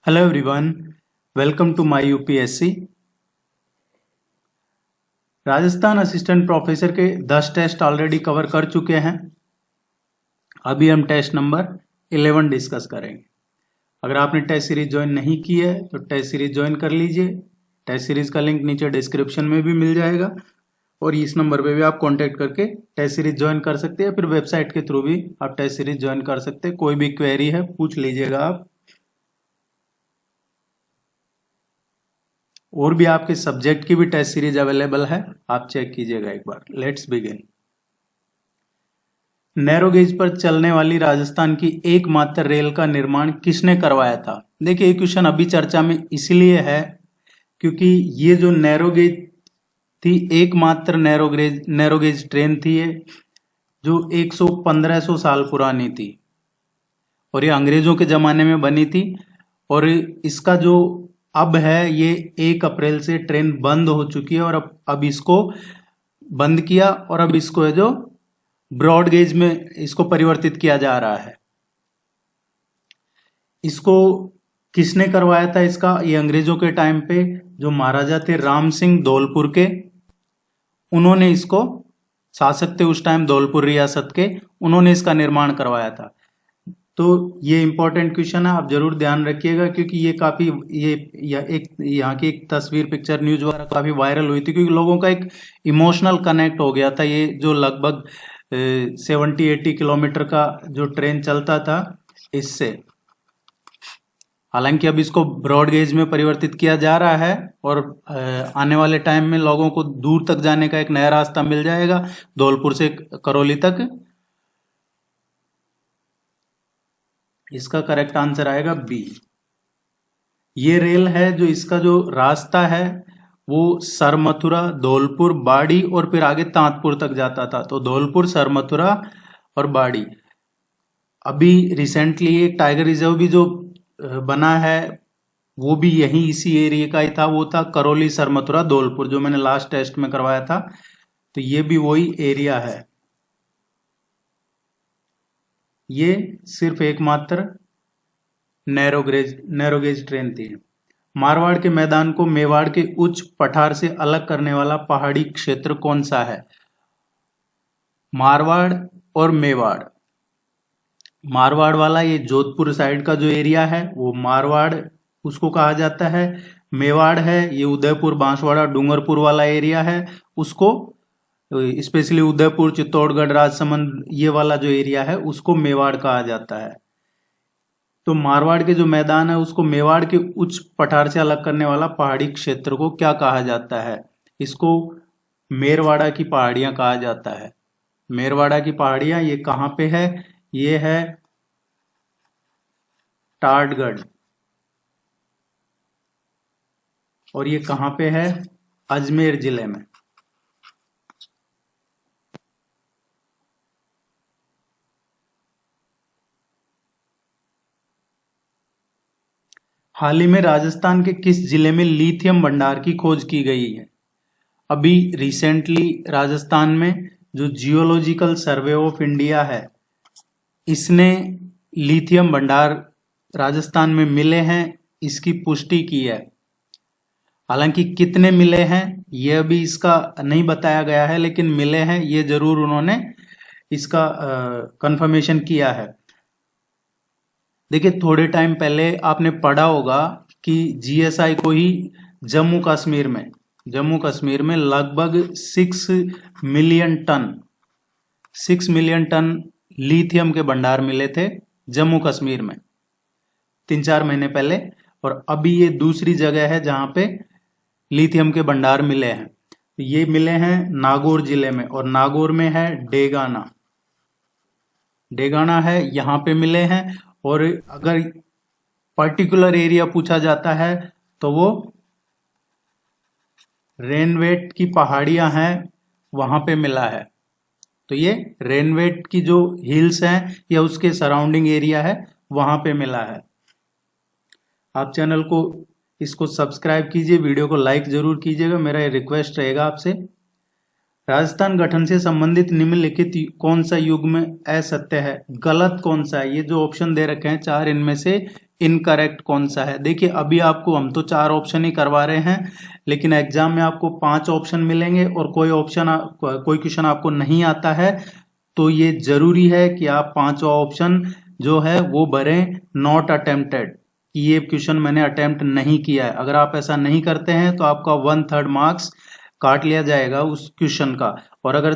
Hello everyone, welcome to my UPSC. Rajasthan assistant professor के 10 test already cover कर चुके हैं। अभी हम टेस्ट नंबर 11 डिस्कस करेंगे। अगर आपने टेस्ट सीरीज ज्वाइन नहीं की है तो टेस्ट सीरीज ज्वाइन कर लीजिए। टेस्ट सीरीज का लिंक नीचे डिस्क्रिप्शन में भी मिल जाएगा और इस नंबर पे भी आप कांटेक्ट करके टेस्ट सीरीज ज्वाइन कर सकते हैं। फिर वेबसाइट के थ्रू भी आप टेस्ट सीरीज ज्वाइन कर सकते हैं। कोई भी क्वेरी है पूछ लीजिएगा आप। और भी आपके सब्जेक्ट की भी टेस्ट सीरीज अवेलेबल है, आप चेक कीजिएगा एक बार। Let's begin. नैरो गेज पर चलने वाली राजस्थान की एकमात्र रेल का निर्माण किसने करवाया था? देखिए, ये क्वेश्चन अभी चर्चा में इसलिए है क्योंकि ये जो नैरो गेज थी, एकमात्र नैरो गेज ट्रेन थी ये, जो 1500 साल पुरानी थी और ये अंग्रेजों के जमाने में बनी थी। और इसका जो अब है, ये 1 अप्रैल से ट्रेन बंद हो चुकी है और अब इसको बंद किया और अब इसको है जो ब्रॉड गेज में इसको परिवर्तित किया जा रहा है। इसको किसने करवाया था? इसका ये अंग्रेजों के टाइम पे जो महाराजा थे राम सिंह धौलपुर के, उन्होंने इसको, शासक थे उस टाइम धौलपुर रियासत के, उन्होंने इसका निर्माण करवाया था। तो ये इंपॉर्टेंट क्वेश्चन है, आप जरूर ध्यान रखिएगा क्योंकि ये काफी यहाँ की एक तस्वीर पिक्चर न्यूज वगैरह काफी वायरल हुई थी क्योंकि लोगों का एक इमोशनल कनेक्ट हो गया था। ये जो लगभग 70-80 किलोमीटर का जो ट्रेन चलता था इससे। हालांकि अब इसको ब्रॉड गेज में परिवर्तित किया जा रहा है और आने वाले टाइम में लोगों को दूर तक जाने का एक नया रास्ता मिल जाएगा, धौलपुर से करौली तक। इसका करेक्ट आंसर आएगा बी। ये रेल है जो इसका जो रास्ता है वो सरमथुरा, धौलपुर, बाड़ी और फिर आगे तांतपुर तक जाता था। तो धौलपुर, सरमथुरा और बाड़ी। अभी रिसेंटली एक टाइगर रिजर्व भी जो बना है वो भी यही इसी एरिया का ही था। वो था करौली, सरमथुरा, धौलपुर, जो मैंने लास्ट टेस्ट में करवाया था। तो ये भी वही एरिया है। ये सिर्फ एकमात्र नैरो गेज ट्रेन थी। मारवाड़ के मैदान को मेवाड़ के उच्च पठार से अलग करने वाला पहाड़ी क्षेत्र कौन सा है? मारवाड़ और मेवाड़। मारवाड़ वाला ये जोधपुर साइड का जो एरिया है वो मारवाड़ उसको कहा जाता है। मेवाड़ है ये उदयपुर, बांसवाड़ा, डूंगरपुर वाला एरिया है, उसको स्पेशली उदयपुर, चित्तौड़गढ़, राजसमंद ये वाला जो एरिया है उसको मेवाड़ कहा जाता है। तो मारवाड़ के जो मैदान है उसको मेवाड़ के उच्च पठार से अलग करने वाला पहाड़ी क्षेत्र को क्या कहा जाता है? इसको मेरवाड़ा की पहाड़ियां कहा जाता है। मेरवाड़ा की पहाड़ियां ये कहाँ पे है? ये है टाटगढ़। और ये कहाँ पे है? अजमेर जिले में। हाल ही में राजस्थान के किस जिले में लिथियम भंडार की खोज की गई है? अभी रिसेंटली राजस्थान में जो जियोलॉजिकल सर्वे ऑफ इंडिया है, इसने लिथियम भंडार राजस्थान में मिले हैं इसकी पुष्टि की है। हालांकि कितने मिले हैं यह भी इसका नहीं बताया गया है, लेकिन मिले हैं ये जरूर उन्होंने इसका कंफर्मेशन किया है। देखिए, थोड़े टाइम पहले आपने पढ़ा होगा कि जीएसआई को ही जम्मू कश्मीर में लगभग 6 मिलियन टन लिथियम के भंडार मिले थे जम्मू कश्मीर में 3-4 महीने पहले। और अभी ये दूसरी जगह है जहां पे लिथियम के भंडार मिले हैं। ये मिले हैं नागौर जिले में और नागौर में है डेगाना है, यहाँ पे मिले हैं। और अगर पर्टिकुलर एरिया पूछा जाता है तो वो रेनवेट की पहाड़ियां हैं वहां पे मिला है। तो ये रेनवेट की जो हिल्स हैं या उसके सराउंडिंग एरिया है वहां पे मिला है। आप चैनल को इसको सब्सक्राइब कीजिए, वीडियो को लाइक जरूर कीजिएगा, मेरा ये रिक्वेस्ट रहेगा आपसे। राजस्थान गठन से संबंधित निम्नलिखित कौन सा युग में असत्य है? गलत कौन सा है? ये जो ऑप्शन दे रखे हैं 4, इनमें से इनकरेक्ट कौन सा है। देखिए अभी आपको हम तो 4 ऑप्शन ही करवा रहे हैं, लेकिन एग्जाम में आपको 5 ऑप्शन मिलेंगे और कोई क्वेश्चन आपको नहीं आता है तो ये जरूरी है कि आप 5वां ऑप्शन जो है वो भरें नॉट अटेम्प्टेड, कि ये क्वेश्चन मैंने अटेम्प्ट नहीं किया है। अगर आप ऐसा नहीं करते हैं तो आपका 1/3 मार्क्स काट लिया जाएगा उस क्वेश्चन का। और अगर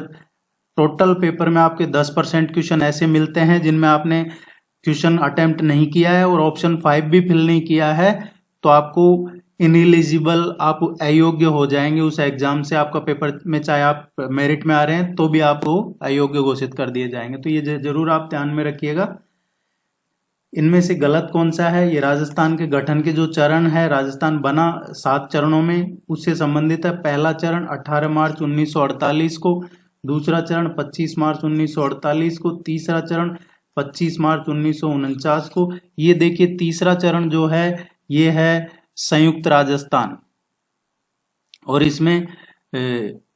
टोटल पेपर में आपके 10% क्वेश्चन ऐसे मिलते हैं जिनमें आपने क्वेश्चन अटेम्प्ट नहीं किया है और ऑप्शन 5 भी फिल नहीं किया है, तो आपको इनएलिजिबल, आप अयोग्य हो जाएंगे उस एग्जाम से। आपका पेपर में चाहे आप मेरिट में आ रहे हैं तो भी आपको अयोग्य घोषित कर दिए जाएंगे। तो ये जरूर आप ध्यान में रखिएगा। इनमें से गलत कौन सा है? ये राजस्थान के गठन के जो चरण है, राजस्थान बना 7 चरणों में, उससे संबंधित है। पहला चरण 18 मार्च 1948 को, दूसरा चरण 25 मार्च 1948 को, तीसरा चरण 25 मार्च 1949 को। ये देखिए तीसरा चरण जो है ये है संयुक्त राजस्थान, और इसमें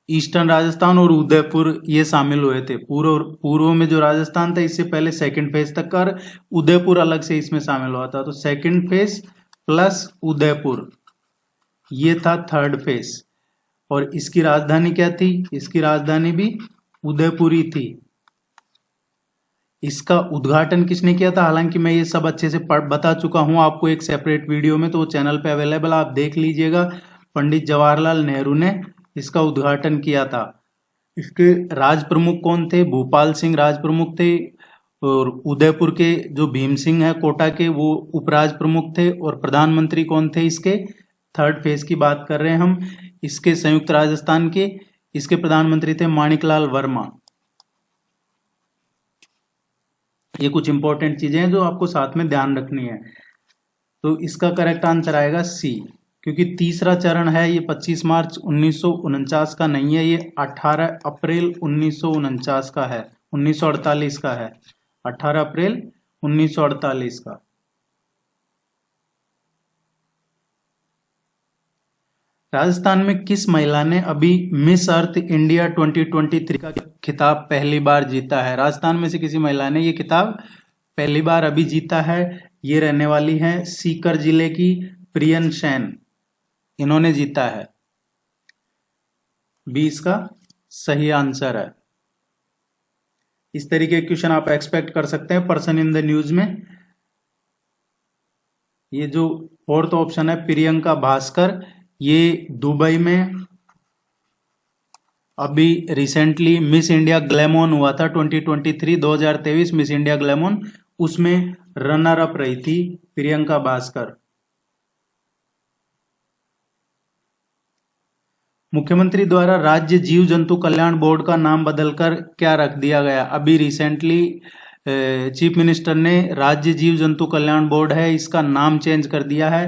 ईस्टर्न राजस्थान और उदयपुर ये शामिल हुए थे। पूर्व में जो राजस्थान था इससे पहले सेकंड फेज तक कर, उदयपुर अलग से इसमें शामिल हुआ था। तो सेकंड फेज प्लस उदयपुर ये था थर्ड फेज। और इसकी राजधानी क्या थी? इसकी राजधानी भी उदयपुरी थी। इसका उद्घाटन किसने किया था? हालांकि मैं ये सब अच्छे से बता चुका हूं आपको एक सेपरेट वीडियो में, तो वो चैनल पे अवेलेबल, आप देख लीजिएगा। पंडित जवाहरलाल नेहरू ने इसका उद्घाटन किया था। इसके राज प्रमुख कौन थे? भूपाल सिंह राज प्रमुख थे, और उदयपुर के जो भीम सिंह है कोटा के वो उपराज प्रमुख थे। और प्रधानमंत्री कौन थे इसके? थर्ड फेज की बात कर रहे हैं हम इसके संयुक्त राजस्थान के। इसके प्रधानमंत्री थे माणिकलाल वर्मा। ये कुछ इंपॉर्टेंट चीजें हैं जो आपको साथ में ध्यान रखनी है। तो इसका करेक्ट आंसर आएगा सी, क्योंकि तीसरा चरण है ये 25 मार्च 1949 का नहीं है, ये 18 अप्रैल 1949 का है, 1948 का है, 18 अप्रैल 1948 का। राजस्थान में किस महिला ने अभी मिस अर्थ इंडिया 2023 का खिताब पहली बार जीता है? राजस्थान में से किसी महिला ने ये खिताब पहली बार अभी जीता है। ये रहने वाली है सीकर जिले की प्रियन सेन, इन्होंने जीता है। 20 का सही आंसर है। इस तरीके के क्वेश्चन आप एक्सपेक्ट कर सकते हैं पर्सन इन द न्यूज में। ये जो फोर्थ ऑप्शन है प्रियंका भास्कर, ये दुबई में अभी रिसेंटली मिस इंडिया ग्लैमोन हुआ था 2023 मिस इंडिया ग्लैमोन, उसमें रनर अप रही थी प्रियंका भास्कर। मुख्यमंत्री द्वारा राज्य जीव जंतु कल्याण बोर्ड का नाम बदलकर क्या रख दिया गया? अभी रिसेंटली चीफ मिनिस्टर ने राज्य जीव जंतु कल्याण बोर्ड है इसका नाम चेंज कर दिया है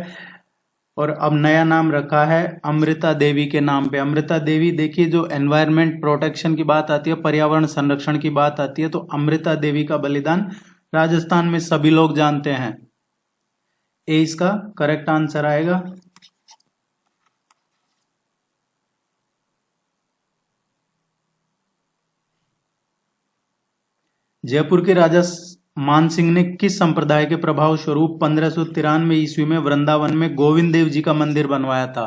और अब नया नाम रखा है अमृता देवी के नाम पे। अमृता देवी, देखिए जो एनवायरनमेंट प्रोटेक्शन की बात आती है, पर्यावरण संरक्षण की बात आती है, तो अमृता देवी का बलिदान राजस्थान में सभी लोग जानते हैं। ए इसका करेक्ट आंसर आएगा। जयपुर के राजा मान सिंह ने किस संप्रदाय के प्रभाव स्वरूप 1593 ईस्वी में वृंदावन में गोविंद देव जी का मंदिर बनवाया था?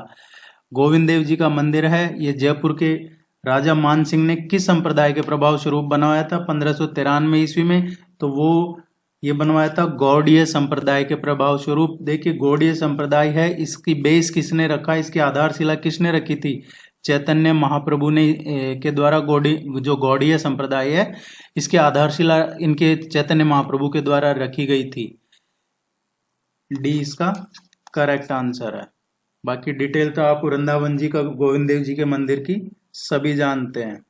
गोविंद देव जी का मंदिर है ये जयपुर के राजा मान सिंह ने किस संप्रदाय के प्रभाव स्वरूप बनवाया था 1593 ईस्वी में? तो वो ये बनवाया था गौड़ीय संप्रदाय के प्रभाव स्वरूप। देखिए गौड़ीय संप्रदाय है, इसकी बेस किसने रखा, इसकी आधारशिला किसने रखी थी? चैतन्य महाप्रभु ने के द्वारा जो गौड़ीय संप्रदाय है इसकी आधारशिला इनके चैतन्य महाप्रभु के द्वारा रखी गई थी। डी इसका करेक्ट आंसर है। बाकी डिटेल तो आप वृंदावन जी का गोविंद देव जी के मंदिर की सभी जानते हैं।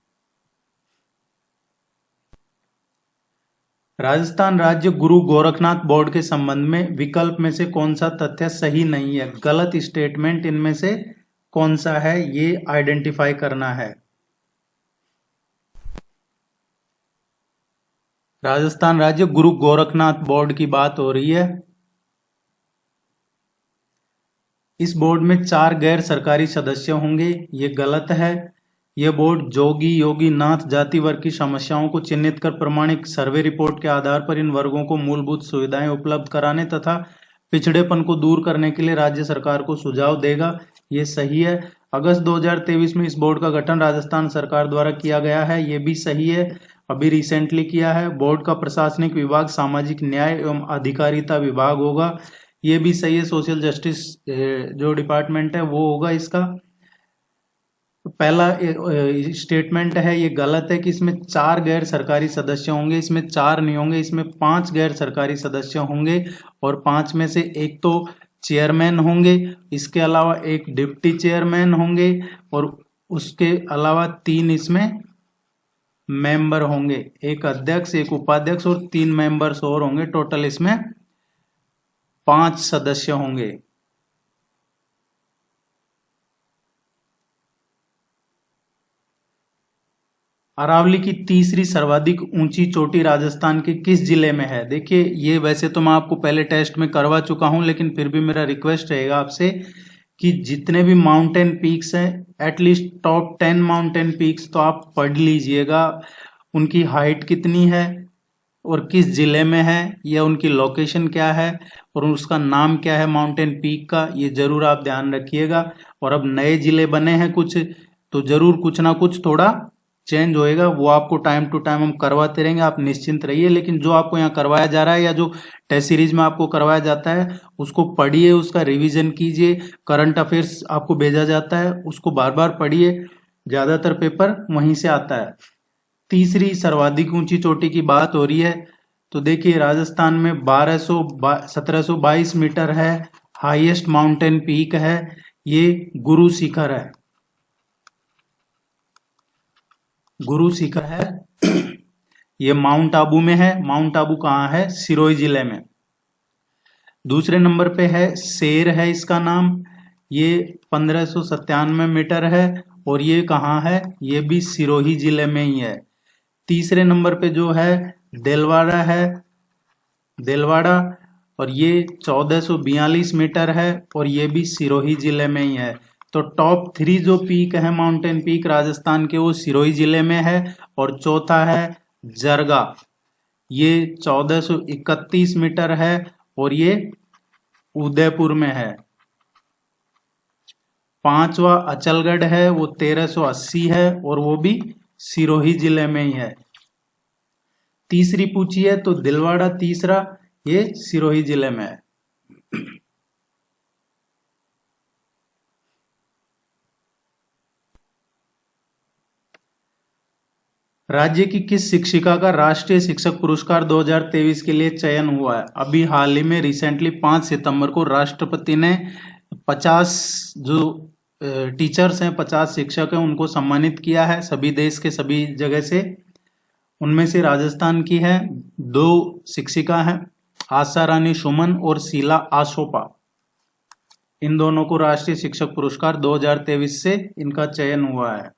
राजस्थान राज्य गुरु गोरखनाथ बोर्ड के संबंध में विकल्प में से कौन सा तथ्य सही नहीं है? गलत स्टेटमेंट इनमें से कौन सा है, ये आइडेंटिफाई करना है। राजस्थान राज्य गुरु गोरखनाथ बोर्ड की बात हो रही है। इस बोर्ड में 4 गैर सरकारी सदस्य होंगे, ये गलत है। यह बोर्ड जोगी योगी नाथ जाति वर्ग की समस्याओं को चिन्हित कर प्रमाणिक सर्वे रिपोर्ट के आधार पर इन वर्गों को मूलभूत सुविधाएं उपलब्ध कराने तथा पिछड़ेपन को दूर करने के लिए राज्य सरकार को सुझाव देगा, ये सही है। अगस्त 2023 में इस बोर्ड का गठन राजस्थान सरकार द्वारा किया गया है, ये भी सही है, अभी रिसेंटली किया है। बोर्ड का प्रशासनिक विभाग सामाजिक न्याय एवं अधिकारिता विभाग होगा, ये भी सही है। सोशल जस्टिस जो डिपार्टमेंट है वो होगा इसका। पहला स्टेटमेंट है ये गलत है कि इसमें 4 गैर सरकारी सदस्य होंगे, इसमें 4 नहीं होंगे, इसमें 5 गैर सरकारी सदस्य होंगे और 5 में से एक तो चेयरमैन होंगे, इसके अलावा एक डिप्टी चेयरमैन होंगे और उसके अलावा 3 इसमें मेंबर होंगे, एक अध्यक्ष, एक उपाध्यक्ष और 3 मेंबर्स और होंगे। टोटल इसमें 5 सदस्य होंगे। अरावली की तीसरी सर्वाधिक ऊंची चोटी राजस्थान के किस जिले में है? देखिए ये वैसे तो मैं आपको पहले टेस्ट में करवा चुका हूं, लेकिन फिर भी मेरा रिक्वेस्ट रहेगा आपसे कि जितने भी माउंटेन पीक्स हैं, एटलीस्ट टॉप 10 माउंटेन पीक्स तो आप पढ़ लीजिएगा। उनकी हाइट कितनी है और किस जिले में है, या उनकी लोकेशन क्या है और उसका नाम क्या है माउंटेन पीक का, ये जरूर आप ध्यान रखिएगा। और अब नए जिले बने हैं कुछ, तो जरूर कुछ ना कुछ थोड़ा चेंज होएगा, वो आपको टाइम टू टाइम हम करवाते रहेंगे, आप निश्चिंत रहिए। लेकिन जो आपको यहाँ करवाया जा रहा है या जो टेस्ट सीरीज में आपको करवाया जाता है उसको पढ़िए, उसका रिवीजन कीजिए। करंट अफेयर्स आपको भेजा जाता है, उसको बार बार पढ़िए, ज्यादातर पेपर वहीं से आता है। तीसरी सर्वाधिक ऊंची चोटी की बात हो रही है, तो देखिए राजस्थान में 1722 मीटर है, हाईएस्ट माउंटेन पीक है, ये गुरु शिखर है। गुरु शिखर है ये माउंट आबू में है। माउंट आबू कहाँ है? सिरोही जिले में। दूसरे नंबर पे है शेर है इसका नाम, ये 1597 मीटर है और ये कहाँ है? ये भी सिरोही जिले में ही है। तीसरे नंबर पे जो है देलवाड़ा है, देलवाड़ा, और ये 1442 मीटर है और ये भी सिरोही जिले में ही है। तो टॉप 3 जो पीक है माउंटेन पीक राजस्थान के, वो सिरोही जिले में है। और चौथा है जरगा, ये 1431 मीटर है और ये उदयपुर में है। पांचवा अचलगढ़ है, वो 1380 है और वो भी सिरोही जिले में ही है। तीसरी पूछी है तो दिलवाड़ा तीसरा, ये सिरोही जिले में है। राज्य की किस शिक्षिका का राष्ट्रीय शिक्षक पुरस्कार 2023 के लिए चयन हुआ है? अभी हाल ही में रिसेंटली 5 सितंबर को राष्ट्रपति ने 50 जो टीचर्स हैं, 50 शिक्षक हैं, उनको सम्मानित किया है सभी देश के सभी जगह से। उनमें से राजस्थान की है 2 शिक्षिका हैं, आशा रानी सुमन और शीला आसोपा। इन दोनों को राष्ट्रीय शिक्षक पुरस्कार 2023 से इनका चयन हुआ है।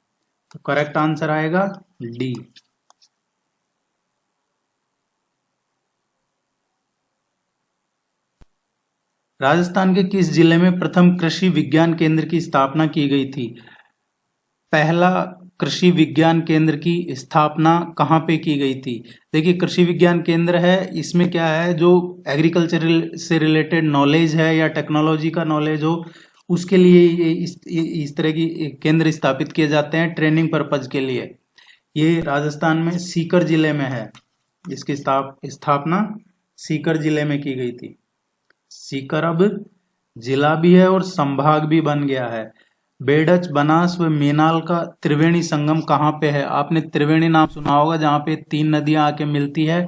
तो करेक्ट आंसर आएगा डी। राजस्थान के किस जिले में प्रथम कृषि विज्ञान केंद्र की स्थापना की गई थी? पहला कृषि विज्ञान केंद्र की स्थापना कहाँ पे की गई थी? देखिए कृषि विज्ञान केंद्र है, इसमें क्या है, जो एग्रीकल्चर से रिलेटेड नॉलेज है या टेक्नोलॉजी का नॉलेज हो, उसके लिए ये इस तरह की केंद्र स्थापित किए जाते हैं ट्रेनिंग पर्पज के लिए। ये राजस्थान में सीकर जिले में है, इसकी स्थापना सीकर जिले में की गई थी। सीकर अब जिला भी है और संभाग भी बन गया है। बेडच, बनास व मेनाल का त्रिवेणी संगम कहाँ पे है? आपने त्रिवेणी नाम सुना होगा, जहाँ पे 3 नदियां आके मिलती है,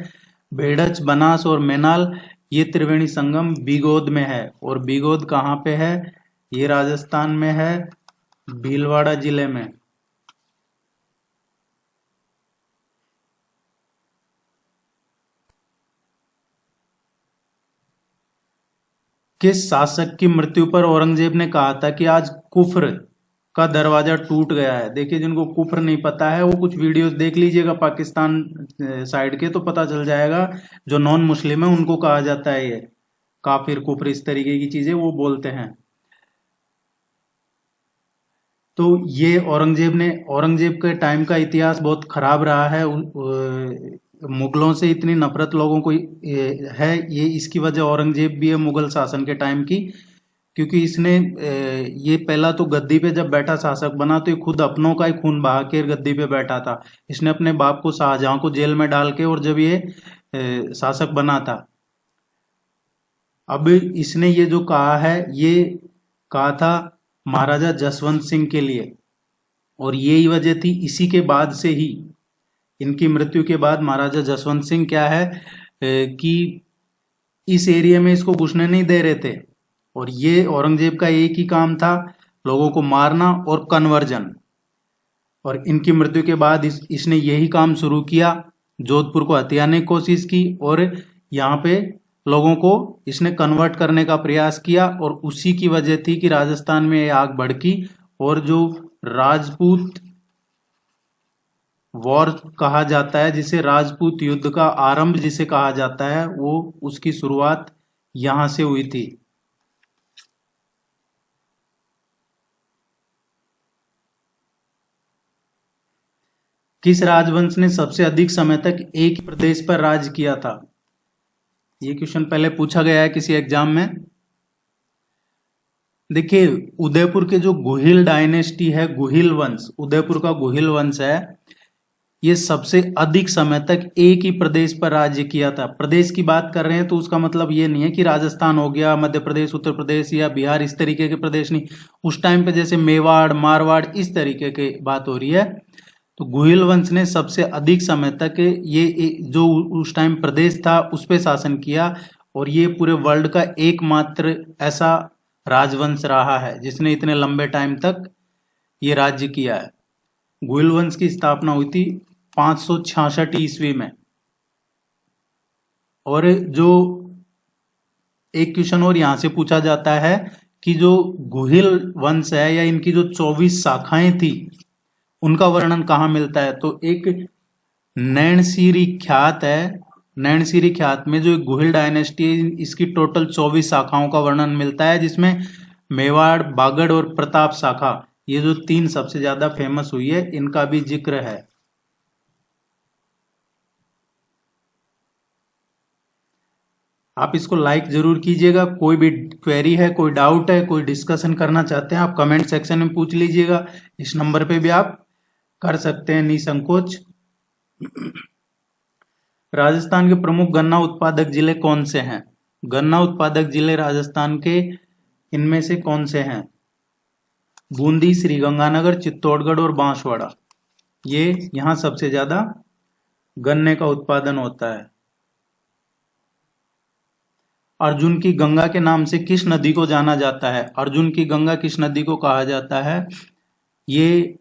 बेडच, बनास और मेनाल। ये त्रिवेणी संगम बीगोद में है और बीगोद कहाँ पे है? ये राजस्थान में है, भीलवाड़ा जिले में। किस शासक की मृत्यु पर औरंगजेब ने कहा था कि आज कुफ्र का दरवाजा टूट गया है? देखिए जिनको कुफ्र नहीं पता है वो कुछ वीडियोस देख लीजिएगा पाकिस्तान साइड के, तो पता चल जाएगा। जो नॉन मुस्लिम है उनको कहा जाता है ये काफिर, कुफ्र, इस तरीके की चीजें वो बोलते हैं। तो ये औरंगजेब के टाइम का इतिहास बहुत खराब रहा है। मुगलों से इतनी नफरत लोगों को है, ये इसकी वजह औरंगजेब भी है मुगल शासन के टाइम की, क्योंकि इसने ये पहला तो गद्दी पे जब बैठा शासक बना तो ये खुद अपनों का ही खून बहा के गद्दी पे बैठा था। इसने अपने बाप को शाहजहां को जेल में डाल के, और जब ये शासक बना था, अब इसने ये जो कहा है ये कहा था महाराजा जसवंत सिंह के लिए, और यही वजह थी। इसी के बाद से ही, इनकी मृत्यु के बाद महाराजा जसवंत सिंह क्या है कि इस एरिया में इसको घुसने नहीं दे रहे थे, और ये औरंगजेब का एक ही काम था, लोगों को मारना और कन्वर्जन। और इनकी मृत्यु के बाद इसने यही काम शुरू किया, जोधपुर को हथियाने की कोशिश की, और यहाँ पे लोगों को इसने कन्वर्ट करने का प्रयास किया, और उसी की वजह थी कि राजस्थान में ये आग भड़की, और जो राजपूत वॉर कहा जाता है, जिसे राजपूत युद्ध का आरंभ जिसे कहा जाता है, वो उसकी शुरुआत यहां से हुई थी। किस राजवंश ने सबसे अधिक समय तक एक ही प्रदेश पर राज किया था? ये क्वेश्चन पहले पूछा गया है किसी एग्जाम में। देखिए, उदयपुर के जो गुहिल डायनेस्टी है, गुहिल वंश, उदयपुर का गुहिल वंश है, ये सबसे अधिक समय तक एक ही प्रदेश पर राज्य किया था। प्रदेश की बात कर रहे हैं तो उसका मतलब ये नहीं है कि राजस्थान हो गया, मध्य प्रदेश, उत्तर प्रदेश या बिहार, इस तरीके के प्रदेश नहीं। उस टाइम पे जैसे मेवाड़, मारवाड़, इस तरीके की बात हो रही है। तो गुहिल वंश ने सबसे अधिक समय तक ये जो उस टाइम प्रदेश था उस पर शासन किया, और ये पूरे वर्ल्ड का एकमात्र ऐसा राजवंश रहा है जिसने इतने लंबे टाइम तक ये राज्य किया है। गुहिल वंश की स्थापना हुई थी 566 ईस्वी में। और जो एक क्वेश्चन और यहां से पूछा जाता है कि जो गुहिल वंश है या इनकी जो 24 शाखाएं थी उनका वर्णन कहाँ मिलता है? तो एक नैनसीरी ख्यात है, नैनसीरी ख्यात में जो गुहिल डायनेस्टी है, इसकी टोटल 24 शाखाओं का वर्णन मिलता है, जिसमें मेवाड़, बागड़ और प्रताप शाखा, ये जो 3 सबसे ज्यादा फेमस हुई है, इनका भी जिक्र है। आप इसको लाइक जरूर कीजिएगा। कोई भी क्वेरी है, कोई डाउट है, कोई डिस्कशन करना चाहते हैं, आप कमेंट सेक्शन में पूछ लीजिएगा। इस नंबर पे भी आप कर सकते हैं निसंकोच। राजस्थान के प्रमुख गन्ना उत्पादक जिले कौन से हैं? गन्ना उत्पादक जिले राजस्थान के इनमें से कौन से हैं? बूंदी, श्रीगंगानगर, चित्तौड़गढ़ और बांसवाड़ा, ये यहां सबसे ज्यादा गन्ने का उत्पादन होता है। अर्जुन की गंगा के नाम से किस नदी को जाना जाता है? अर्जुन की गंगा किस नदी को कहा जाता है? ये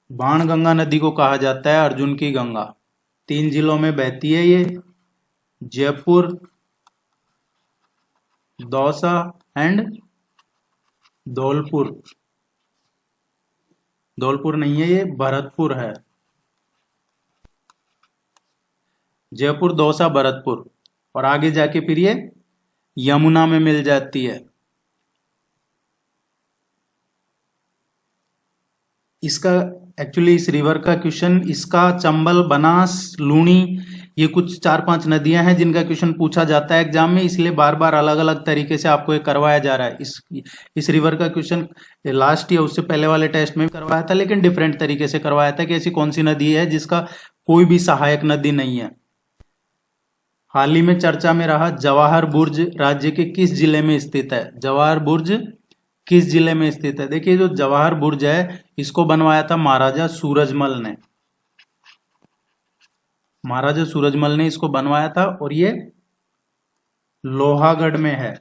बाणगंगा नदी को कहा जाता है अर्जुन की गंगा। 3 जिलों में बहती है ये, जयपुर, दौसा एंड धौलपुर। धौलपुर नहीं है, ये भरतपुर है। जयपुर, दौसा, भरतपुर, और आगे जाके फिर ये यमुना में मिल जाती है। इसका एक्चुअली इस रिवर का क्वेश्चन, इसका चंबल, बनास, लूणी, ये कुछ 4-5 नदियां हैं जिनका क्वेश्चन पूछा जाता है एग्जाम में, इसलिए बार बार अलग अलग तरीके से आपको ये करवाया जा रहा है। इस रिवर का क्वेश्चन लास्ट या उससे पहले वाले टेस्ट में भी करवाया था, लेकिन डिफरेंट तरीके से करवाया था कि ऐसी कौन सी नदी है जिसका कोई भी सहायक नदी नहीं है। हाल ही में चर्चा में रहा जवाहर बुर्ज राज्य के किस जिले में स्थित है? जवाहर बुर्ज किस जिले में स्थित है? देखिए, जो जवाहर बुर्ज है इसको बनवाया था महाराजा सूरजमल ने। महाराजा सूरजमल ने इसको बनवाया था, और ये लोहागढ़ में है।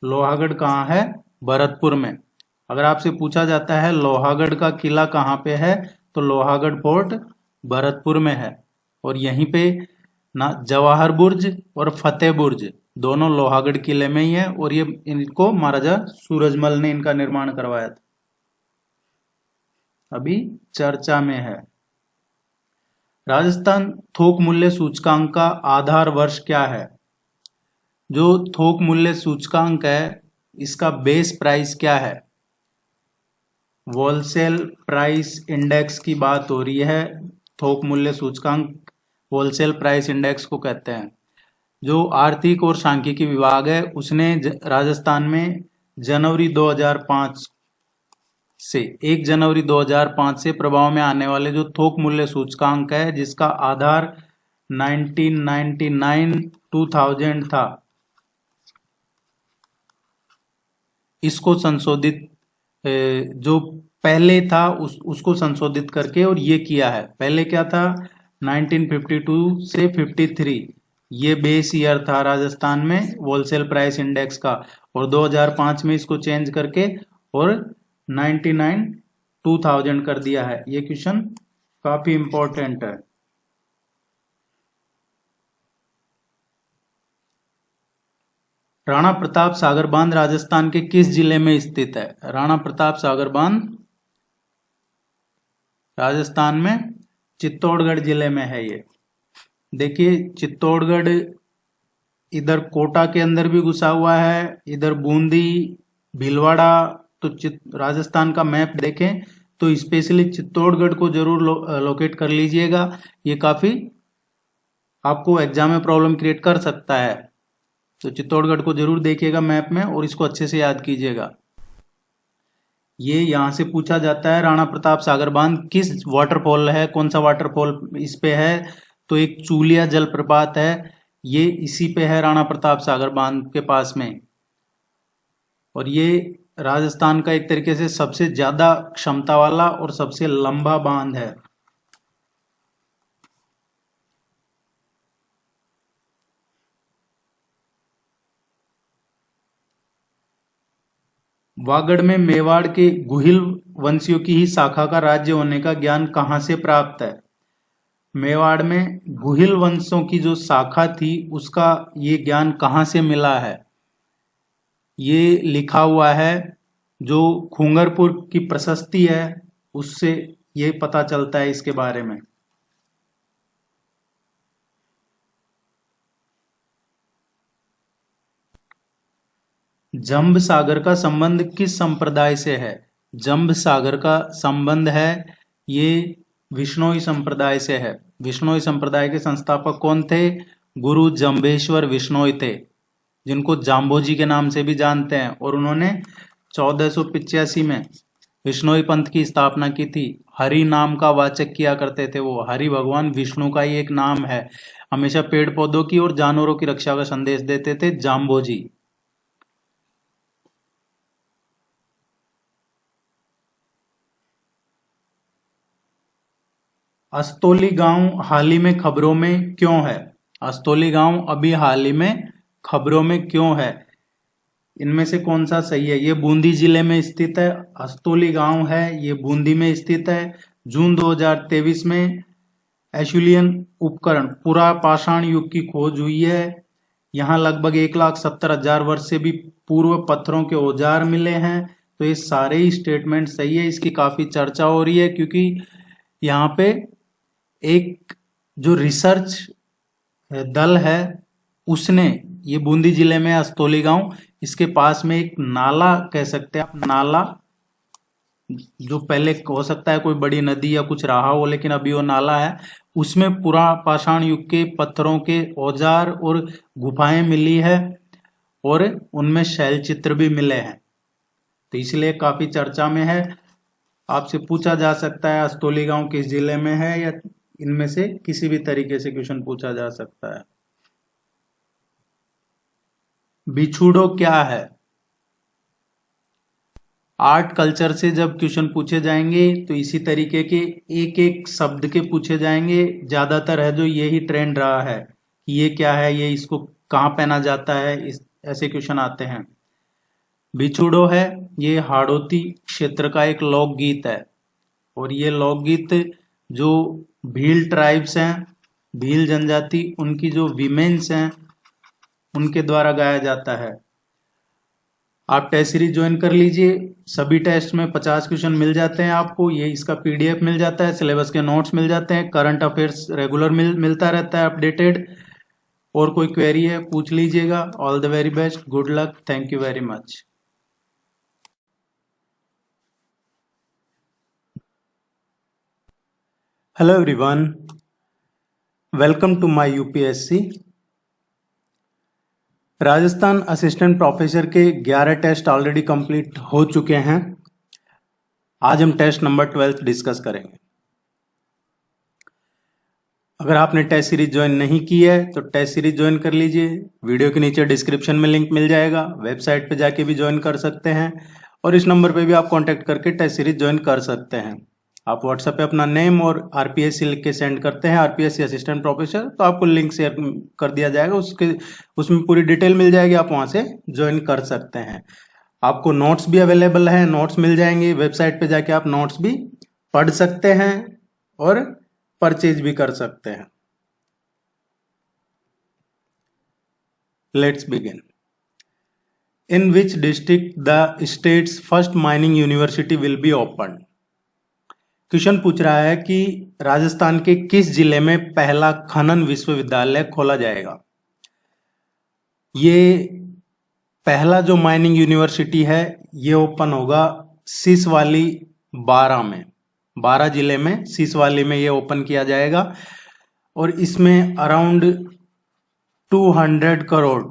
लोहागढ़ कहाँ है? भरतपुर में। अगर आपसे पूछा जाता है लोहागढ़ का किला कहाँ पे है, तो लोहागढ़ फोर्ट भरतपुर में है। और यहीं पे ना जवाहर बुर्ज और फतेह बुर्ज दोनों लोहागढ़ किले में ही है, और ये इनको महाराजा सूरजमल ने इनका निर्माण करवाया था। अभी चर्चा में है। राजस्थान थोक मूल्य सूचकांक का आधार वर्ष क्या है? जो थोक मूल्य सूचकांक है इसका बेस प्राइस क्या है? होलसेल प्राइस इंडेक्स की बात हो रही है। थोक मूल्य सूचकांक होलसेल प्राइस इंडेक्स को कहते हैं। जो आर्थिक और सांख्यिकी विभाग है उसने राजस्थान में जनवरी 2005 से 1 जनवरी 2005 से प्रभाव में आने वाले जो थोक मूल्य सूचकांक है जिसका आधार 1999 2000 था, इसको संशोधित जो पहले था उसको संशोधित करके और ये किया है। पहले क्या था 1952 से 53 ये बेस ईयर था राजस्थान में होलसेल प्राइस इंडेक्स का, और 2005 में इसको चेंज करके और 99 2000 कर दिया है। ये क्वेश्चन काफी इंपॉर्टेंट है। राणा प्रताप सागर बांध राजस्थान के किस जिले में स्थित है? राणा प्रताप सागर बांध राजस्थान में चित्तौड़गढ़ जिले में है। ये देखिए चित्तौड़गढ़ इधर कोटा के अंदर भी घुसा हुआ है, इधर बूंदी भीलवाड़ा। तो राजस्थान का मैप देखें तो स्पेशली चित्तौड़गढ़ को जरूर लोकेट कर लीजिएगा। ये काफी आपको एग्जाम में प्रॉब्लम क्रिएट कर सकता है, तो चित्तौड़गढ़ को जरूर देखिएगा मैप में और इसको अच्छे से याद कीजिएगा। ये यहां से पूछा जाता है राणा प्रताप सागर बांध किस वाटरफॉल है, कौन सा वाटरफॉल इस पे है? तो एक चूलिया जलप्रपात है, ये इसी पे है राणा प्रताप सागर बांध के पास में। और ये राजस्थान का एक तरीके से सबसे ज्यादा क्षमता वाला और सबसे लंबा बांध है। वागड़ में मेवाड़ के गुहिल वंशियों की ही शाखा का राज्य होने का ज्ञान कहां से प्राप्त है? मेवाड़ में गुहिल वंशों की जो शाखा थी उसका ये ज्ञान कहां से मिला है? ये लिखा हुआ है, जो खुंगरपुर की प्रशस्ति है उससे ये पता चलता है इसके बारे में। जंब सागर का संबंध किस संप्रदाय से है? जंब सागर का संबंध है ये विश्नोई संप्रदाय से है। विश्नोई संप्रदाय के संस्थापक कौन थे? गुरु जंबेश्वर विश्नोई थे, जिनको जाम्बोजी के नाम से भी जानते हैं। और उन्होंने 1485 में विश्नोई पंथ की स्थापना की थी। हरि नाम का वाचक किया करते थे वो। हरि भगवान विष्णु का ही एक नाम है। हमेशा पेड़ पौधों की और जानवरों की रक्षा का संदेश देते थे जाम्बोजी। अस्तोली गांव हाल ही में खबरों में क्यों है? अस्तोली गांव अभी हाल ही में खबरों में क्यों है? इनमें से कौन सा सही है? ये बूंदी जिले में स्थित है। अस्तोली गांव है ये बूंदी में स्थित है। जून 2023 में एशुलियन उपकरण पुरा पाषाण युग की खोज हुई है। यहाँ लगभग 1,70,000 वर्ष से भी पूर्व पत्थरों के औजार मिले हैं। तो ये सारे ही स्टेटमेंट सही है। इसकी काफी चर्चा हो रही है क्योंकि यहाँ पे एक जो रिसर्च दल है उसने ये बूंदी जिले में अस्तोली गांव, इसके पास में एक नाला कह सकते हैं आप, नाला जो पहले हो सकता है कोई बड़ी नदी या कुछ रहा हो, लेकिन अभी वो नाला है, उसमें पुरा पाषाण युग के पत्थरों के औजार और गुफाएं मिली है और उनमें शैल चित्र भी मिले हैं। तो इसलिए काफी चर्चा में है। आपसे पूछा जा सकता है अस्तोली गांव किस जिले में है, या इनमें से किसी भी तरीके से क्वेश्चन पूछा जा सकता है। बिछुड़ो क्या है? आर्ट कल्चर से जब क्वेश्चन पूछे जाएंगे तो इसी तरीके के एक एक शब्द के पूछे जाएंगे। ज्यादातर है जो यही ट्रेंड रहा है कि ये क्या है, ये इसको कहाँ पहना जाता है, ऐसे क्वेश्चन आते हैं। बिछुड़ो है ये हाड़ौती क्षेत्र का एक लोकगीत है, और ये लोकगीत जो भील ट्राइब्स हैं, भील जनजाति, उनकी जो विमेन्स हैं उनके द्वारा गाया जाता है। आप टेस्ट सीरीज ज्वाइन कर लीजिए। सभी टेस्ट में 50 क्वेश्चन मिल जाते हैं आपको। ये इसका पीडीएफ मिल जाता है, सिलेबस के नोट्स मिल जाते हैं, करंट अफेयर्स रेगुलर मिलता रहता है अपडेटेड। और कोई क्वेरी है पूछ लीजिएगा। All the very best, good luck, thank you very much. Hello everyone, welcome to my UPSC. Rajasthan assistant professor के 11 टेस्ट ऑलरेडी कंप्लीट हो चुके हैं। आज हम टेस्ट नंबर 12 डिस्कस करेंगे। अगर आपने टेस्ट सीरीज ज्वाइन नहीं की है तो टेस्ट सीरीज ज्वाइन कर लीजिए। वीडियो के नीचे डिस्क्रिप्शन में लिंक मिल जाएगा, वेबसाइट पे जाके भी ज्वाइन कर सकते हैं और इस नंबर पे भी आप कांटेक्ट करके टेस्ट सीरीज ज्वाइन कर सकते हैं। आप व्हाट्सएप पे अपना नेम और आरपीएससी लिख के सेंड करते हैं, आरपीएससी असिस्टेंट प्रोफेसर, तो आपको लिंक शेयर कर दिया जाएगा। उसमें पूरी डिटेल मिल जाएगी, आप वहां से ज्वाइन कर सकते हैं। आपको नोट्स भी अवेलेबल है, नोट्स मिल जाएंगे। वेबसाइट पे जाके आप नोट्स भी पढ़ सकते हैं और परचेज भी कर सकते हैं। Let's begin. In which district the states first mining university will be open? Question पूछ रहा है कि राजस्थान के किस जिले में पहला खनन विश्वविद्यालय खोला जाएगा। ये पहला जो माइनिंग यूनिवर्सिटी है ये ओपन होगा सिसवाली 12 में, 12 जिले में सिसवाली में ये ओपन किया जाएगा और इसमें अराउंड 200 करोड़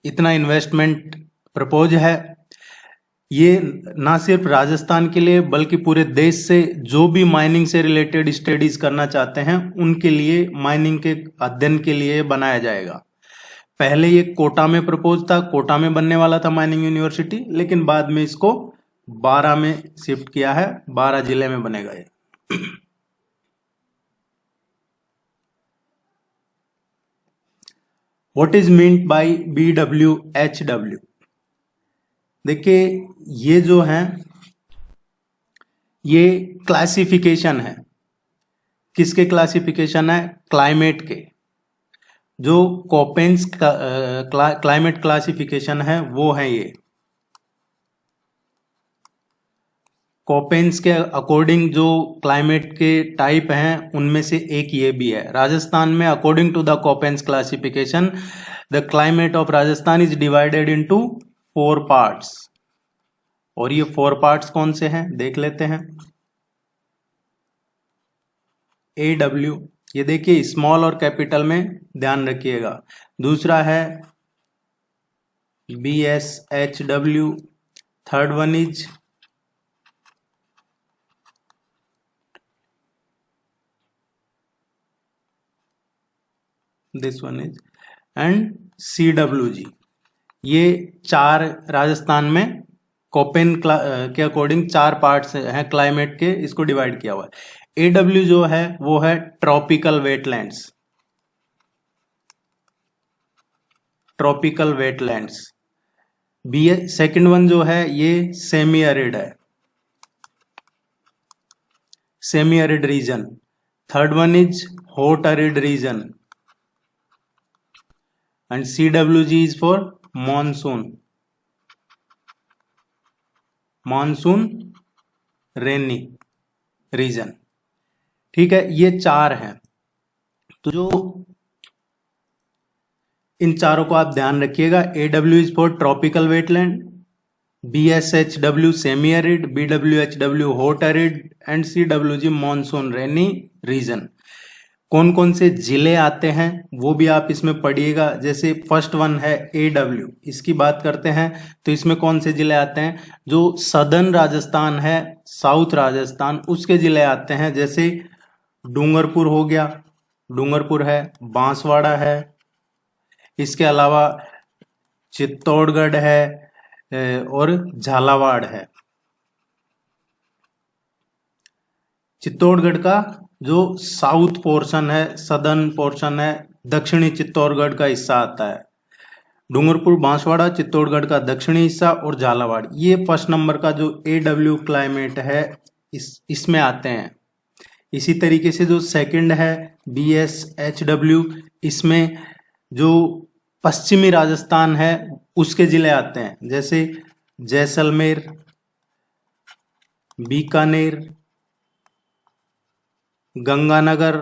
इतना इन्वेस्टमेंट प्रपोज है। ये ना सिर्फ राजस्थान के लिए बल्कि पूरे देश से जो भी माइनिंग से रिलेटेड स्टडीज करना चाहते हैं उनके लिए, माइनिंग के अध्ययन के लिए बनाया जाएगा। पहले ये कोटा में प्रपोज था, कोटा में बनने वाला था माइनिंग यूनिवर्सिटी, लेकिन बाद में इसको 12 में शिफ्ट किया है, 12 जिले में बनेगा ये। What is meant by BWHW? देखिए ये जो है ये क्लासिफिकेशन है। किसके क्लासिफिकेशन है? क्लाइमेट के। जो कोपेंस क्लाइमेट क्लासिफिकेशन है वो है ये। कोपेंस के अकॉर्डिंग जो क्लाइमेट के टाइप हैं उनमें से एक ये भी है। राजस्थान में according to the Koppen's classification the climate of Rajasthan is divided into 4 parts. और ये 4 पार्ट्स कौन से हैं देख लेते हैं। AW, ये देखिए स्मॉल और कैपिटल में ध्यान रखिएगा। दूसरा है BSHW, third one is this one is and CWG। ये 4 राजस्थान में कोपेन के अकॉर्डिंग 4 पार्ट्स हैं क्लाइमेट के, इसको डिवाइड किया हुआ है। AW जो है वो है tropical wetlands, tropical wetlands. Second one जो है ये सेमी एरिड है, semi arid region. Third one is hot arid region and CWG is for monsoon, monsoon rainy region. ठीक है, ये 4 हैं। तो जो इन चारों को आप ध्यान रखिएगा। AW is for tropical wetland, BSHW semi arid, BWHW hot arid and CWG monsoon rainy region. कौन कौन से जिले आते हैं वो भी आप इसमें पढ़िएगा। जैसे फर्स्ट वन है AW, इसकी बात करते हैं तो इसमें कौन से जिले आते हैं? जो सदर्न राजस्थान है, साउथ राजस्थान, उसके जिले आते हैं। जैसे डूंगरपुर हो गया, डूंगरपुर है, बांसवाड़ा है, इसके अलावा चित्तौड़गढ़ है और झालावाड़ है। चित्तौड़गढ़ का जो साउथ पोर्शन है, सदर्न पोर्शन है, दक्षिणी चित्तौड़गढ़ का हिस्सा आता है। डूंगरपुर, बांसवाड़ा, चित्तौड़गढ़ का दक्षिणी हिस्सा और झालावाड़, ये फर्स्ट नंबर का जो AW क्लाइमेट है इसमें आते हैं। इसी तरीके से जो सेकंड है BSHW, इसमें जो पश्चिमी राजस्थान है उसके जिले आते हैं। जैसे जैसलमेर, बीकानेर, गंगानगर,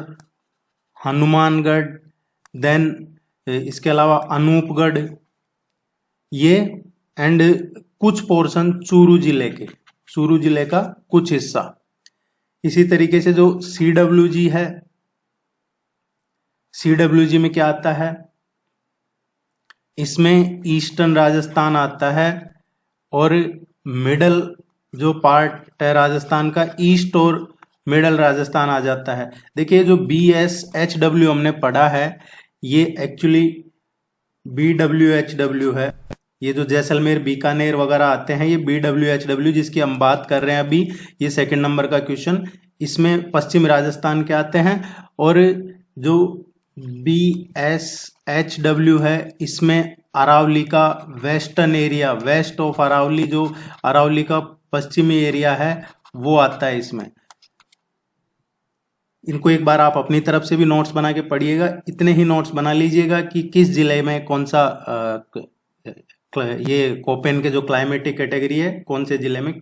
हनुमानगढ़, देन इसके अलावा अनूपगढ़, ये एंड कुछ पोर्शन चूरू जिले के, चूरू जिले का कुछ हिस्सा, इसी तरीके से जो CWG है, CWG में क्या आता है, इसमें ईस्टर्न राजस्थान आता है और मिडल जो पार्ट है राजस्थान का, ईस्ट और मिडल राजस्थान आ जाता है। देखिए जो BSHW हमने पढ़ा है, ये एक्चुअली BWHW है। ये जो जैसलमेर बीकानेर वगैरह आते हैं, ये BWHW जिसकी हम बात कर रहे हैं अभी, ये सेकंड नंबर का क्वेश्चन, इसमें पश्चिम राजस्थान के आते हैं। और जो BSHW है, इसमें अरावली का western area, west of Aravalli, जो अरावली का पश्चिमी एरिया है वो आता है इसमें। इनको एक बार आप अपनी तरफ से भी नोट्स बना के पढ़िएगा, इतने ही नोट्स बना लीजिएगा कि किस जिले में कौन सा ये कोपेन के जो क्लाइमेटिक कैटेगरी है, कौन से जिले में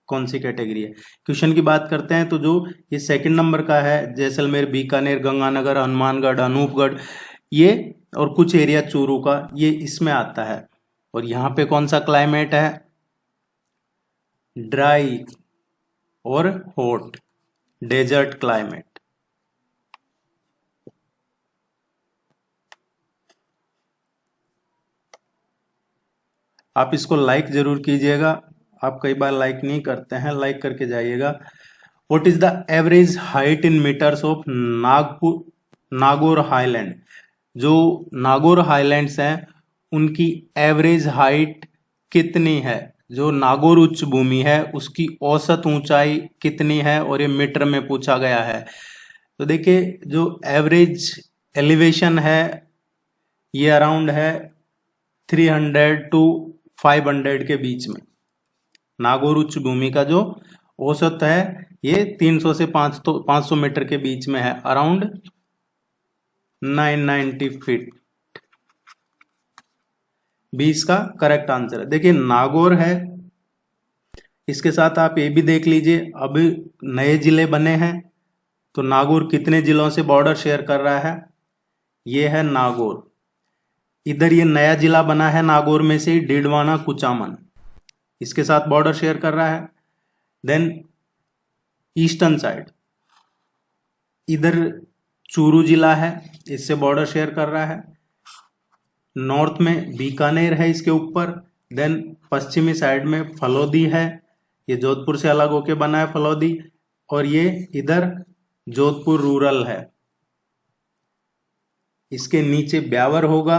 कौन सी कैटेगरी है। क्वेश्चन की बात करते हैं तो जो ये सेकंड नंबर का है, जैसलमेर बीकानेर गंगानगर हनुमानगढ़ अनूपगढ़, ये और कुछ एरिया चूरू का, ये इसमें आता है। और यहाँ पे कौन सा क्लाइमेट है, ड्राई और हॉट, डेजर्ट क्लाइमेट। आप इसको लाइक जरूर कीजिएगा, आप कई बार लाइक नहीं करते हैं, लाइक करके जाइएगा। What is the average height in meters of Nagaur highland. जो नागौर हाईलैंड्स हैं उनकी एवरेज हाइट कितनी है, जो नागौर उच्च भूमि है उसकी औसत ऊंचाई कितनी है, और ये मीटर में पूछा गया है। तो देखिए जो एवरेज एलिवेशन है ये अराउंड है 300 टू 500 के बीच में। नागौर उच्च भूमि का जो औसत है ये 300 से 500 मीटर के बीच में है, अराउंड 990 फीट। 20 का करेक्ट आंसर है। देखिए नागौर है, इसके साथ आप ये भी देख लीजिए, अब नए जिले बने हैं तो नागौर कितने जिलों से बॉर्डर शेयर कर रहा है, ये है नागौर। इधर ये नया जिला बना है नागौर में से, डिडवाना कुचामन, इसके साथ बॉर्डर शेयर कर रहा है। देन ईस्टर्न साइड इधर चूरू जिला है, इससे बॉर्डर शेयर कर रहा है। नॉर्थ में बीकानेर है इसके ऊपर। देन पश्चिमी साइड में फलोदी है, ये जोधपुर से अलग होके बना है फलोदी। और ये इधर जोधपुर रूरल है, इसके नीचे ब्यावर होगा,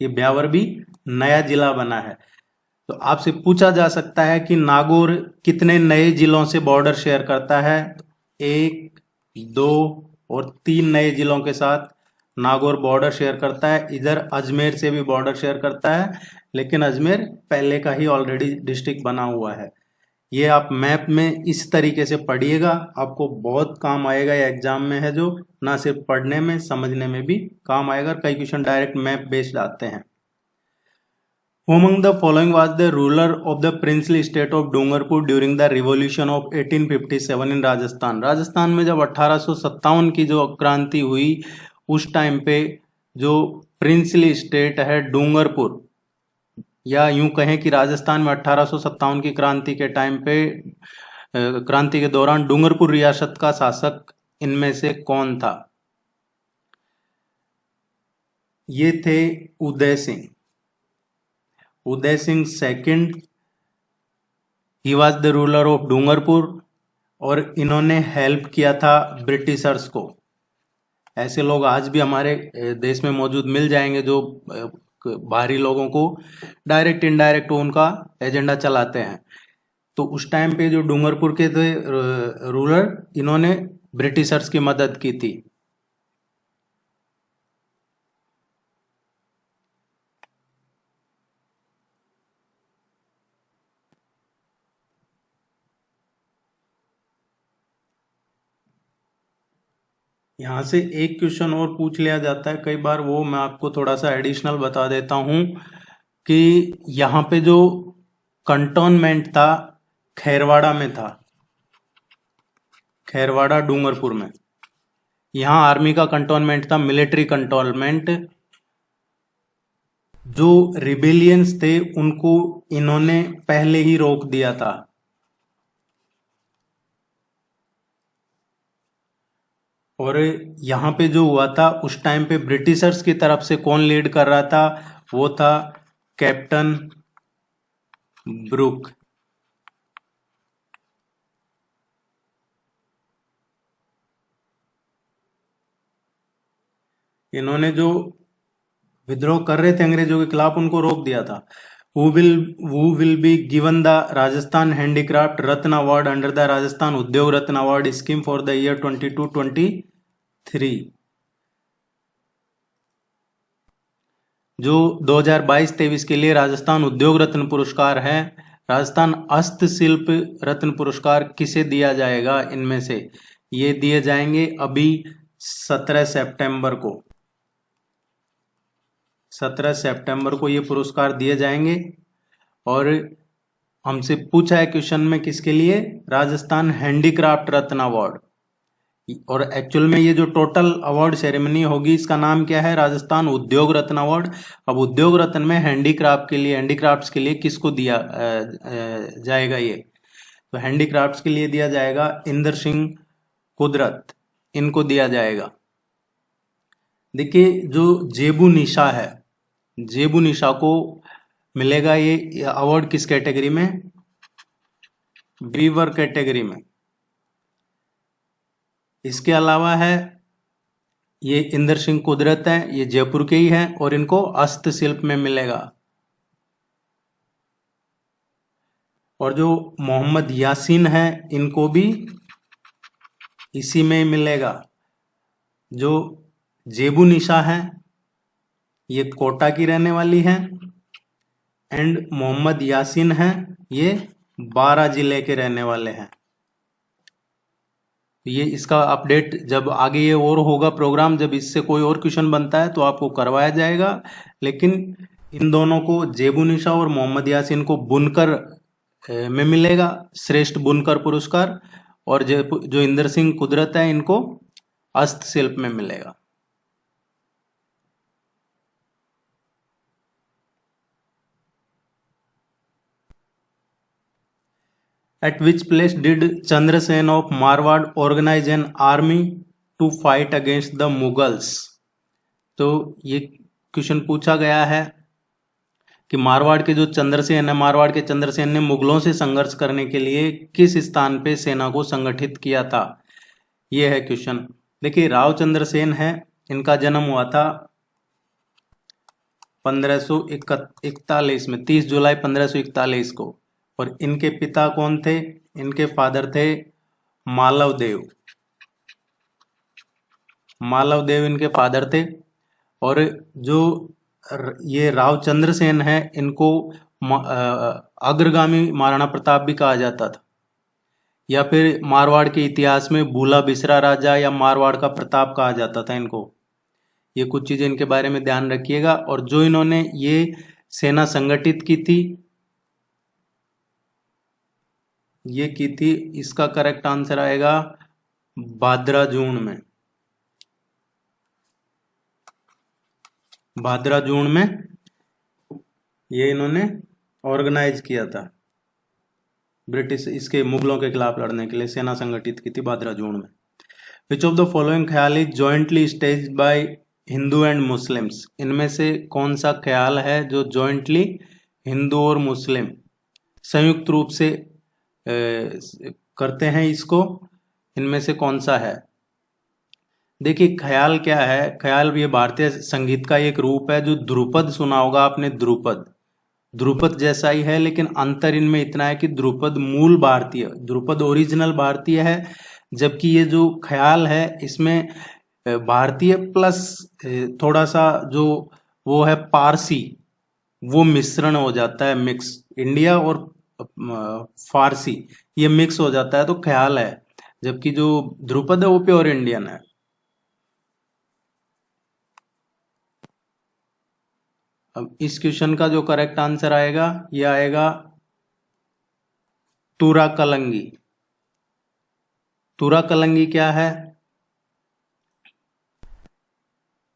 ये ब्यावर भी नया जिला बना है। तो आपसे पूछा जा सकता है कि नागौर कितने नए जिलों से बॉर्डर शेयर करता है। 1, 2 और 3 नए जिलों के साथ नागौर बॉर्डर शेयर करता है। इधर अजमेर से भी बॉर्डर शेयर करता है, लेकिन अजमेर पहले का ही ऑलरेडी डिस्ट्रिक्ट बना हुआ है। ये आप मैप में इस तरीके से पढ़िएगा, आपको बहुत काम आएगा। ये एग्जाम में है जो ना सिर्फ पढ़ने में, समझने में भी काम आएगा। कई क्वेश्चन डायरेक्ट मैप बेस्ड आते हैं। Among the following was the ruler of the princely state of Dungarpur during the revolution of 1857 in Rajasthan. Rajasthan में जब 1857 की जो क्रांति हुई, उस टाइम पे जो प्रिंसली स्टेट है डूंगरपुर, या यूं कहें कि राजस्थान में 1857 की क्रांति के टाइम पे, क्रांति के दौरान डूंगरपुर रियासत का शासक इनमें से कौन था। ये थे Uday Singh. Uday Singh second, he was the ruler of Dungarpur, और इन्होंने हेल्प किया था ब्रिटिशर्स को। ऐसे लोग आज भी हमारे देश में मौजूद मिल जाएंगे जो बाहरी लोगों को डायरेक्ट इनडायरेक्ट उनका एजेंडा चलाते हैं। तो उस टाइम पे जो डूंगरपुर के थे रूलर, इन्होंने ब्रिटिशर्स की मदद की थी। यहाँ से एक क्वेश्चन और पूछ लिया जाता है कई बार, वो मैं आपको थोड़ा सा एडिशनल बता देता हूँ कि यहाँ पे जो कंटोनमेंट था खैरवाड़ा में था, खैरवाड़ा डूंगरपुर में। यहाँ आर्मी का कंटोनमेंट था, मिलिट्री कंटोनमेंट। जो रिबेलियंस थे उनको इन्होंने पहले ही रोक दिया था। और यहाँ पे जो हुआ था उस टाइम पे ब्रिटिशर्स की तरफ से कौन लीड कर रहा था, वो था कैप्टन ब्रुक। इन्होंने जो विद्रोह कर रहे थे अंग्रेजों के खिलाफ, उनको रोक दिया था। Who will be given the Rajasthan handicraft Ratna award under the Rajasthan Udyog Ratna award scheme for the year 22-23। जो 2022-23 के लिए राजस्थान उद्योग रत्न पुरस्कार है, राजस्थान हस्तशिल्प रत्न पुरस्कार किसे दिया जाएगा? इनमें से ये दिए जाएंगे अभी 17 सितंबर को। 17 सितंबर को ये पुरस्कार दिए जाएंगे। और हमसे पूछा है क्वेश्चन में किसके लिए? Rajasthan handicraft Ratna award. और एक्चुअल में ये जो टोटल अवार्ड सेरेमनी होगी, इसका नाम क्या है? राजस्थान उद्योग रत्न अवार्ड। अब उद्योग रत्न में हैंडीक्राफ्ट्स के लिए किसको दिया जाएगा? ये तो हैंडीक्राफ्ट्स के लिए दिया जाएगा इंदर सिंह कुदरत, इनको दिया जाएगा। देखिए जो जेबू निशा है, जेबू निशा को मिलेगा ये अवार्ड किस कैटेगरी में? वीवर कैटेगरी में। इसके अलावा है ये इंदर सिंह कुदरत है, ये जयपुर के ही हैं और इनको हस्तशिल्प में मिलेगा। और जो मोहम्मद यासीन है, इनको भी इसी में मिलेगा। जो जेबू निशा है ये कोटा की रहने वाली है, एंड मोहम्मद यासीन है ये 12 जिले के रहने वाले हैं। ये इसका अपडेट जब आगे ये और होगा प्रोग्राम, जब इससे कोई और क्वेश्चन बनता है तो आपको करवाया जाएगा। लेकिन इन दोनों को, जेबू निशा और मोहम्मद यासीन को बुनकर में मिलेगा श्रेष्ठ बुनकर पुरस्कार, और जो इंदर सिंह कुदरत है इनको हस्तशिल्प में मिलेगा। At which place did Chandrasen of Marwad organize an army to fight against the Mughals? तो ये क्वेश्चन पूछा गया है कि मारवाड़ के जो चंद्रसेन है, मारवाड़ के चंद्रसेन ने मुगलों से संघर्ष करने के लिए किस स्थान पे सेना को संगठित किया था? ये है क्वेश्चन। देखिए राव चंद्रसेन है, इनका जन्म हुआ था 1541 में, 30 जुलाई 1541 को। और इनके पिता कौन थे? इनके फादर थे मालवदेव। मालवदेव इनके फादर थे। और जो ये राव चंद्रसेन है, इनको अग्रगामी महाराणा प्रताप भी कहा जाता था, या फिर मारवाड़ के इतिहास में भूला बिसरा राजा या मारवाड़ का प्रताप कहा जाता था इनको। ये कुछ चीजें इनके बारे में ध्यान रखिएगा। और जो इन्होंने ये सेना संगठित की थी, ये की थी, इसका करेक्ट आंसर आएगा भाद्रा जून में। भाद्रा जून में ये इन्होंने ऑर्गेनाइज किया था, ब्रिटिश इसके मुगलों के खिलाफ लड़ने के लिए सेना संगठित की थी भाद्रा जून में। विच ऑफ द फॉलोइंग ख्याल is jointly stage by Hindu and Muslims? इनमें से कौन सा ख्याल है जो जॉइंटली हिंदू और मुस्लिम संयुक्त रूप से करते हैं इसको? इनमें से कौन सा है? देखिए ख्याल क्या है? ख्याल ये भारतीय संगीत का एक रूप है। जो ध्रुपद सुना होगा आपने, ध्रुपद जैसा ही है, लेकिन अंतर इनमें इतना है कि ध्रुपद मूल भारतीय, ध्रुपद ओरिजिनल भारतीय है, जबकि ये जो ख्याल है इसमें भारतीय प्लस थोड़ा सा जो वो है पारसी, वो मिश्रण हो जाता है, मिक्स, इंडिया और फारसी ये मिक्स हो जाता है तो ख्याल है। जबकि जो ध्रुपद है वो प्योर इंडियन है। अब इस क्वेश्चन का जो करेक्ट आंसर आएगा, ये आएगा तुरा कलंगी। तुरा कलंगी क्या है?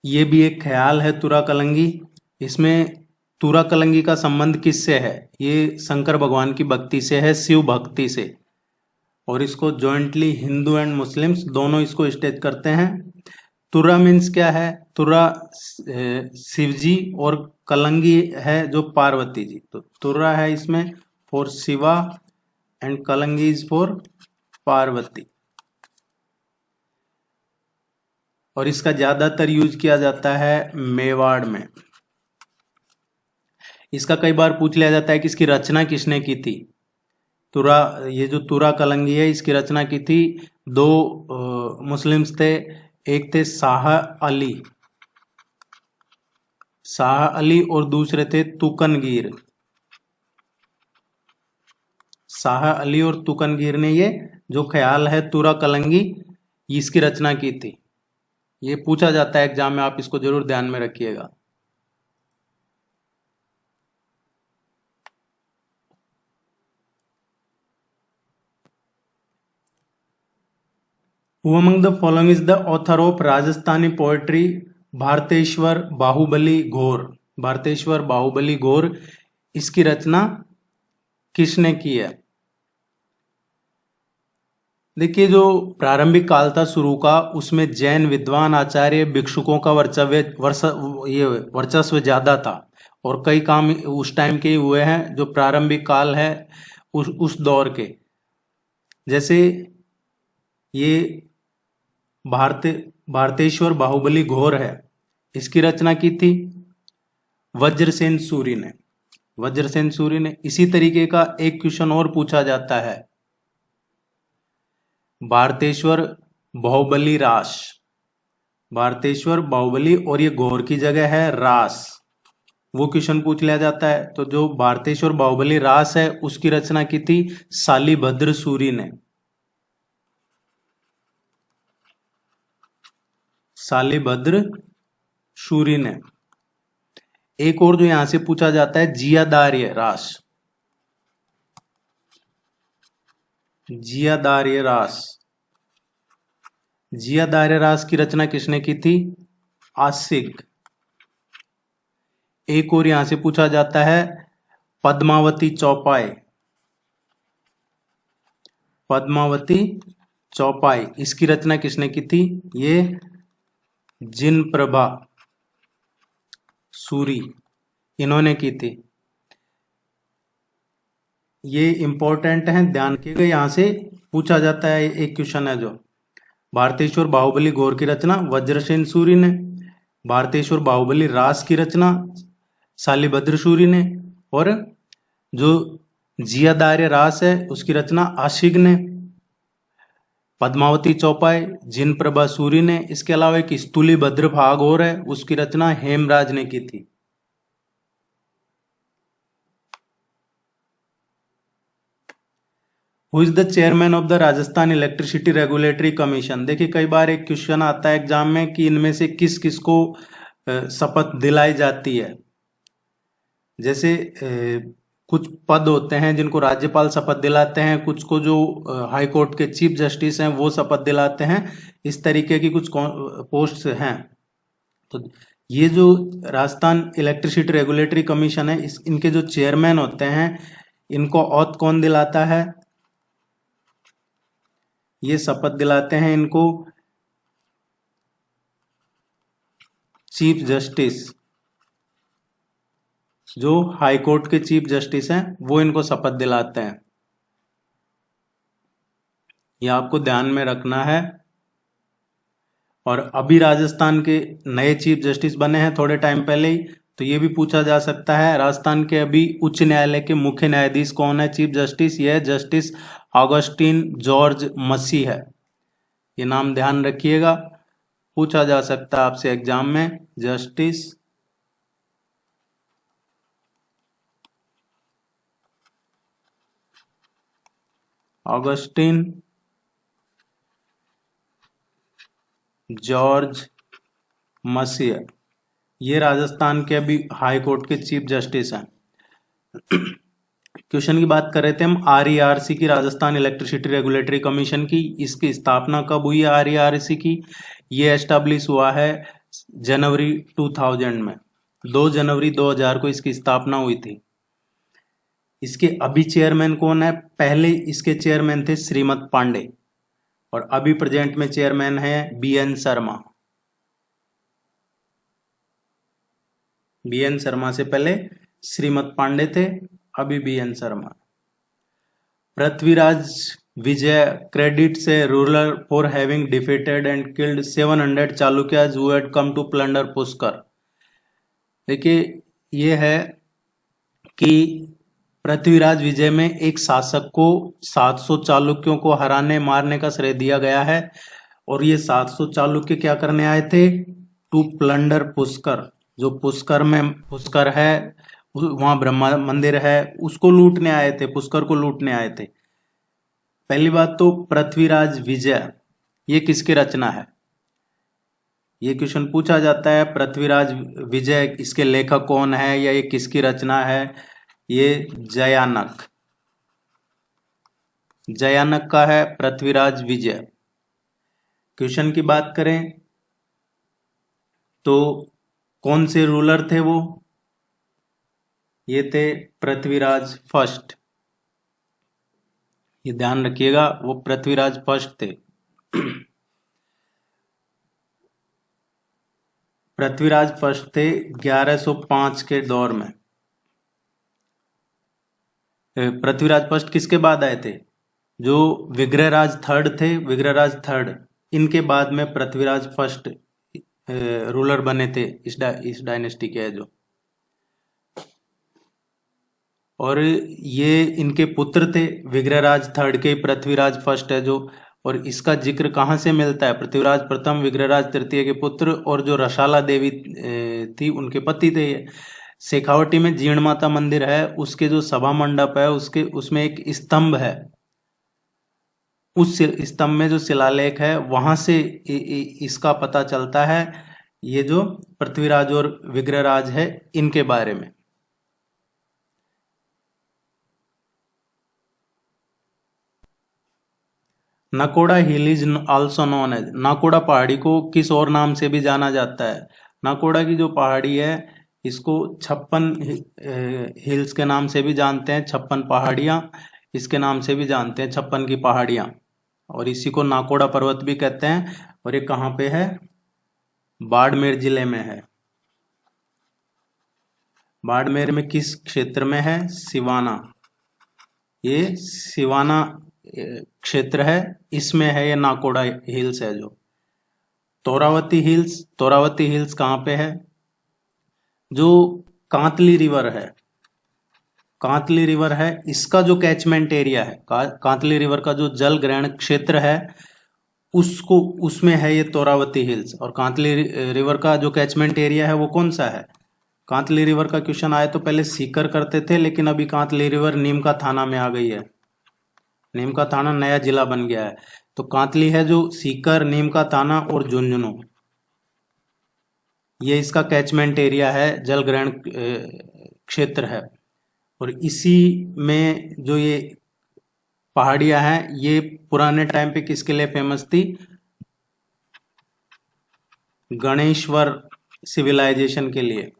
ये भी एक ख्याल है तुरा कलंगी। इसमें तुरा कलंगी का संबंध किससे है? ये शंकर भगवान की भक्ति से है, शिव भक्ति से। और इसको जॉइंटली हिंदू एंड मुस्लिम्स दोनों इसको स्टेज करते हैं। तुर्रा मीन्स क्या है? तुर्रा शिव जी और कलंगी है जो पार्वती जी। तो तुर्रा है इसमें फॉर शिवा एंड कलंगी इज फॉर पार्वती। और इसका ज्यादातर यूज किया जाता है मेवाड़ में। इसका कई बार पूछ लिया जाता है कि इसकी रचना किसने की थी। तुरा, ये जो तुरा कलंगी है इसकी रचना की थी दो मुस्लिम्स थे। एक थे शाह अली और दूसरे थे तुकनगीर। शाह अली और तुकनगीर ने ये जो ख्याल है तुरा कलंगी इसकी रचना की थी। ये पूछा जाता है एग्जाम में, आप इसको जरूर ध्यान में रखिएगा। Who among the following is the author of Rajasthani poetry Bharateshwar Baahubali घोर? भारतेश्वर बाहुबली घोर इसकी रचना किसने की है? देखिए, जो प्रारंभिक काल था शुरू का, उसमें जैन विद्वान आचार्य भिक्षुकों का वर्चस्व ज्यादा था और कई काम उस टाइम के हुए हैं जो प्रारंभिक काल है उस दौर के। जैसे ये भारतेश्वर बाहुबली घोर है, इसकी रचना की थी वज्रसेन सूरी ने। वज्रसेन सूरी ने। इसी तरीके का एक क्वेश्चन और पूछा जाता है, भारतेश्वर बाहुबली रास। भारतेश्वर बाहुबली और ये घोर की जगह है रास, वो क्वेश्चन पूछ लिया जाता है। तो जो भारतेश्वर बाहुबली रास है उसकी रचना की थी शालिभद्र सूरी ने। शालिभद्र सूरी ने। एक और जो यहां से पूछा जाता है जियादार्य रास। जियादार्य रास। जियादार्य रास की रचना किसने की थी? आसिक। एक और यहां से पूछा जाता है पद्मावती चौपाई। पद्मावती चौपाई, इसकी रचना किसने की थी? ये जिन प्रभा सूरी, इन्होंने की थी। ये इंपॉर्टेंट है, ध्यान रखिएगा, यहां से पूछा जाता है। एक क्वेश्चन है जो भारतेश्वर बाहुबली घोर की रचना वज्रसेन सूरी ने, भारतेश्वर बाहुबली रास की रचना शालिभद्र सूरी ने, और जो जियादार्य रास है उसकी रचना आशिक ने। पद्मावती चौपाई जिन प्रभा सूरी ने। इसके अलावा एक स्तूली भद्र भाग और है, उसकी रचना हेमराज ने की थी। Who is the chairman of the Rajasthan electricity regulatory commission? देखिए, कई बार एक क्वेश्चन आता है एग्जाम में कि इनमें से किस किस को शपथ दिलाई जाती है। जैसे कुछ पद होते हैं जिनको राज्यपाल शपथ दिलाते हैं, कुछ को जो हाई कोर्ट के चीफ जस्टिस हैं वो शपथ दिलाते हैं। इस तरीके की कुछ पोस्ट हैं। तो ये जो राजस्थान इलेक्ट्रिसिटी रेगुलेटरी कमीशन है, इनके जो चेयरमैन होते हैं, इनको औथ कौन दिलाता है? ये शपथ दिलाते हैं इनको चीफ जस्टिस। जो हाई कोर्ट के चीफ जस्टिस हैं वो इनको शपथ दिलाते हैं। ये आपको ध्यान में रखना है। और अभी राजस्थान के नए चीफ जस्टिस बने हैं थोड़े टाइम पहले ही, तो ये भी पूछा जा सकता है राजस्थान के अभी उच्च न्यायालय के मुख्य न्यायाधीश कौन है चीफ जस्टिस? ये है जस्टिस ऑगस्टिन जॉर्ज मसी है। ये नाम ध्यान रखिएगा, पूछा जा सकता है आपसे एग्जाम में। जस्टिस ऑगस्टिन जॉर्ज मसी, ये राजस्थान के अभी हाई कोर्ट के चीफ जस्टिस हैं। क्वेश्चन की बात कर रहे थे हम आरईआरसी की, राजस्थान इलेक्ट्रिसिटी रेगुलेटरी कमीशन की। इसकी स्थापना कब हुई है आरईआरसी की? ये एस्टेब्लिश हुआ है जनवरी 2000 में। 2 जनवरी 2000 को इसकी स्थापना हुई थी। इसके अभी चेयरमैन कौन है? पहले इसके चेयरमैन थे श्रीमत पांडे और अभी प्रेजेंट में चेयरमैन है बीएन शर्मा। बीएन शर्मा से पहले श्रीमत पांडे थे, अभी B N Sharma. Prithviraj Vijay credits a ruler for having defeated and killed 700 Chalukyas who had come to plunder Pushkar. देखिए ये है कि पृथ्वीराज विजय में एक शासक को 700 चालुक्यों को हराने मारने का श्रेय दिया गया है और ये 700 चालुक्य क्या करने आए थे? To plunder Pushkar. जो पुष्कर है वहां ब्रह्मा मंदिर है, उसको लूटने आए थे, पुष्कर को लूटने आए थे। पहली बात तो पृथ्वीराज विजय ये किसकी रचना है? ये क्वेश्चन पूछा जाता है। पृथ्वीराज विजय इसके लेखक कौन है या ये किसकी रचना है? ये जयानक का है पृथ्वीराज विजय। क्वेश्चन की बात करें तो कौन से रूलर थे वो? ये थे पृथ्वीराज फर्स्ट। ये ध्यान रखिएगा, वो पृथ्वीराज फर्स्ट थे। पृथ्वीराज फर्स्ट थे 1105 के दौर में। पृथ्वीराज फर्स्ट किसके बाद आए थे? जो विग्रहराज थर्ड थे, विग्रहराज थर्ड, इनके बाद में पृथ्वीराज फर्स्ट रूलर बने थे इस डायनेस्टी के है जो। और ये इनके पुत्र थे, विग्रहराज थर्ड के पृथ्वीराज फर्स्ट है जो। और इसका जिक्र कहाँ से मिलता है? पृथ्वीराज प्रथम विग्रहराज तृतीय के पुत्र और जो रसाला देवी थी उनके पति थे ये। शेखावटी में जीर्ण माता मंदिर है, उसके जो सभा मंडप है उसमें एक स्तंभ है, उस स्तंभ में जो शिलालेख है वहां से इसका पता चलता है, ये जो पृथ्वीराज और विग्रहराज है इनके बारे में। Nakoda hill is also known as, Nakoda पहाड़ी को किस और नाम से भी जाना जाता है? नाकोड़ा की जो पहाड़ी है इसको 56 हिल्स के नाम से भी जानते हैं, 56 पहाड़ियां इसके नाम से भी जानते हैं, 56 की पहाड़ियां। और इसी को नाकोड़ा पर्वत भी कहते हैं। और ये कहाँ पे है? बाड़मेर जिले में है। बाड़मेर में किस क्षेत्र में है? सिवाना। ये सिवाना क्षेत्र है, इसमें है ये नाकोड़ा हिल्स है जो। तोरावती हिल्स कहाँ पे है? जो कांतली रिवर है इसका जो कैचमेंट एरिया है, कांतली रिवर का जो जल ग्रहण क्षेत्र है उसमें है ये तोरावती हिल्स। और कांतली रिवर का जो कैचमेंट एरिया है वो कौन सा है? कांतली रिवर का क्वेश्चन आए तो पहले सीकर करते थे, लेकिन अभी कांतली रिवर नीमका थाना में आ गई है, नीमका थाना नया जिला बन गया है। तो कांतली है जो सीकर, नीमका थाना और झुंझुनू, ये इसका कैचमेंट एरिया है, जल ग्रहण क्षेत्र है। और इसी में जो ये पहाड़ियां हैं ये पुराने टाइम पे किसके लिए फेमस थी? गणेश्वर सिविलाइजेशन के लिए,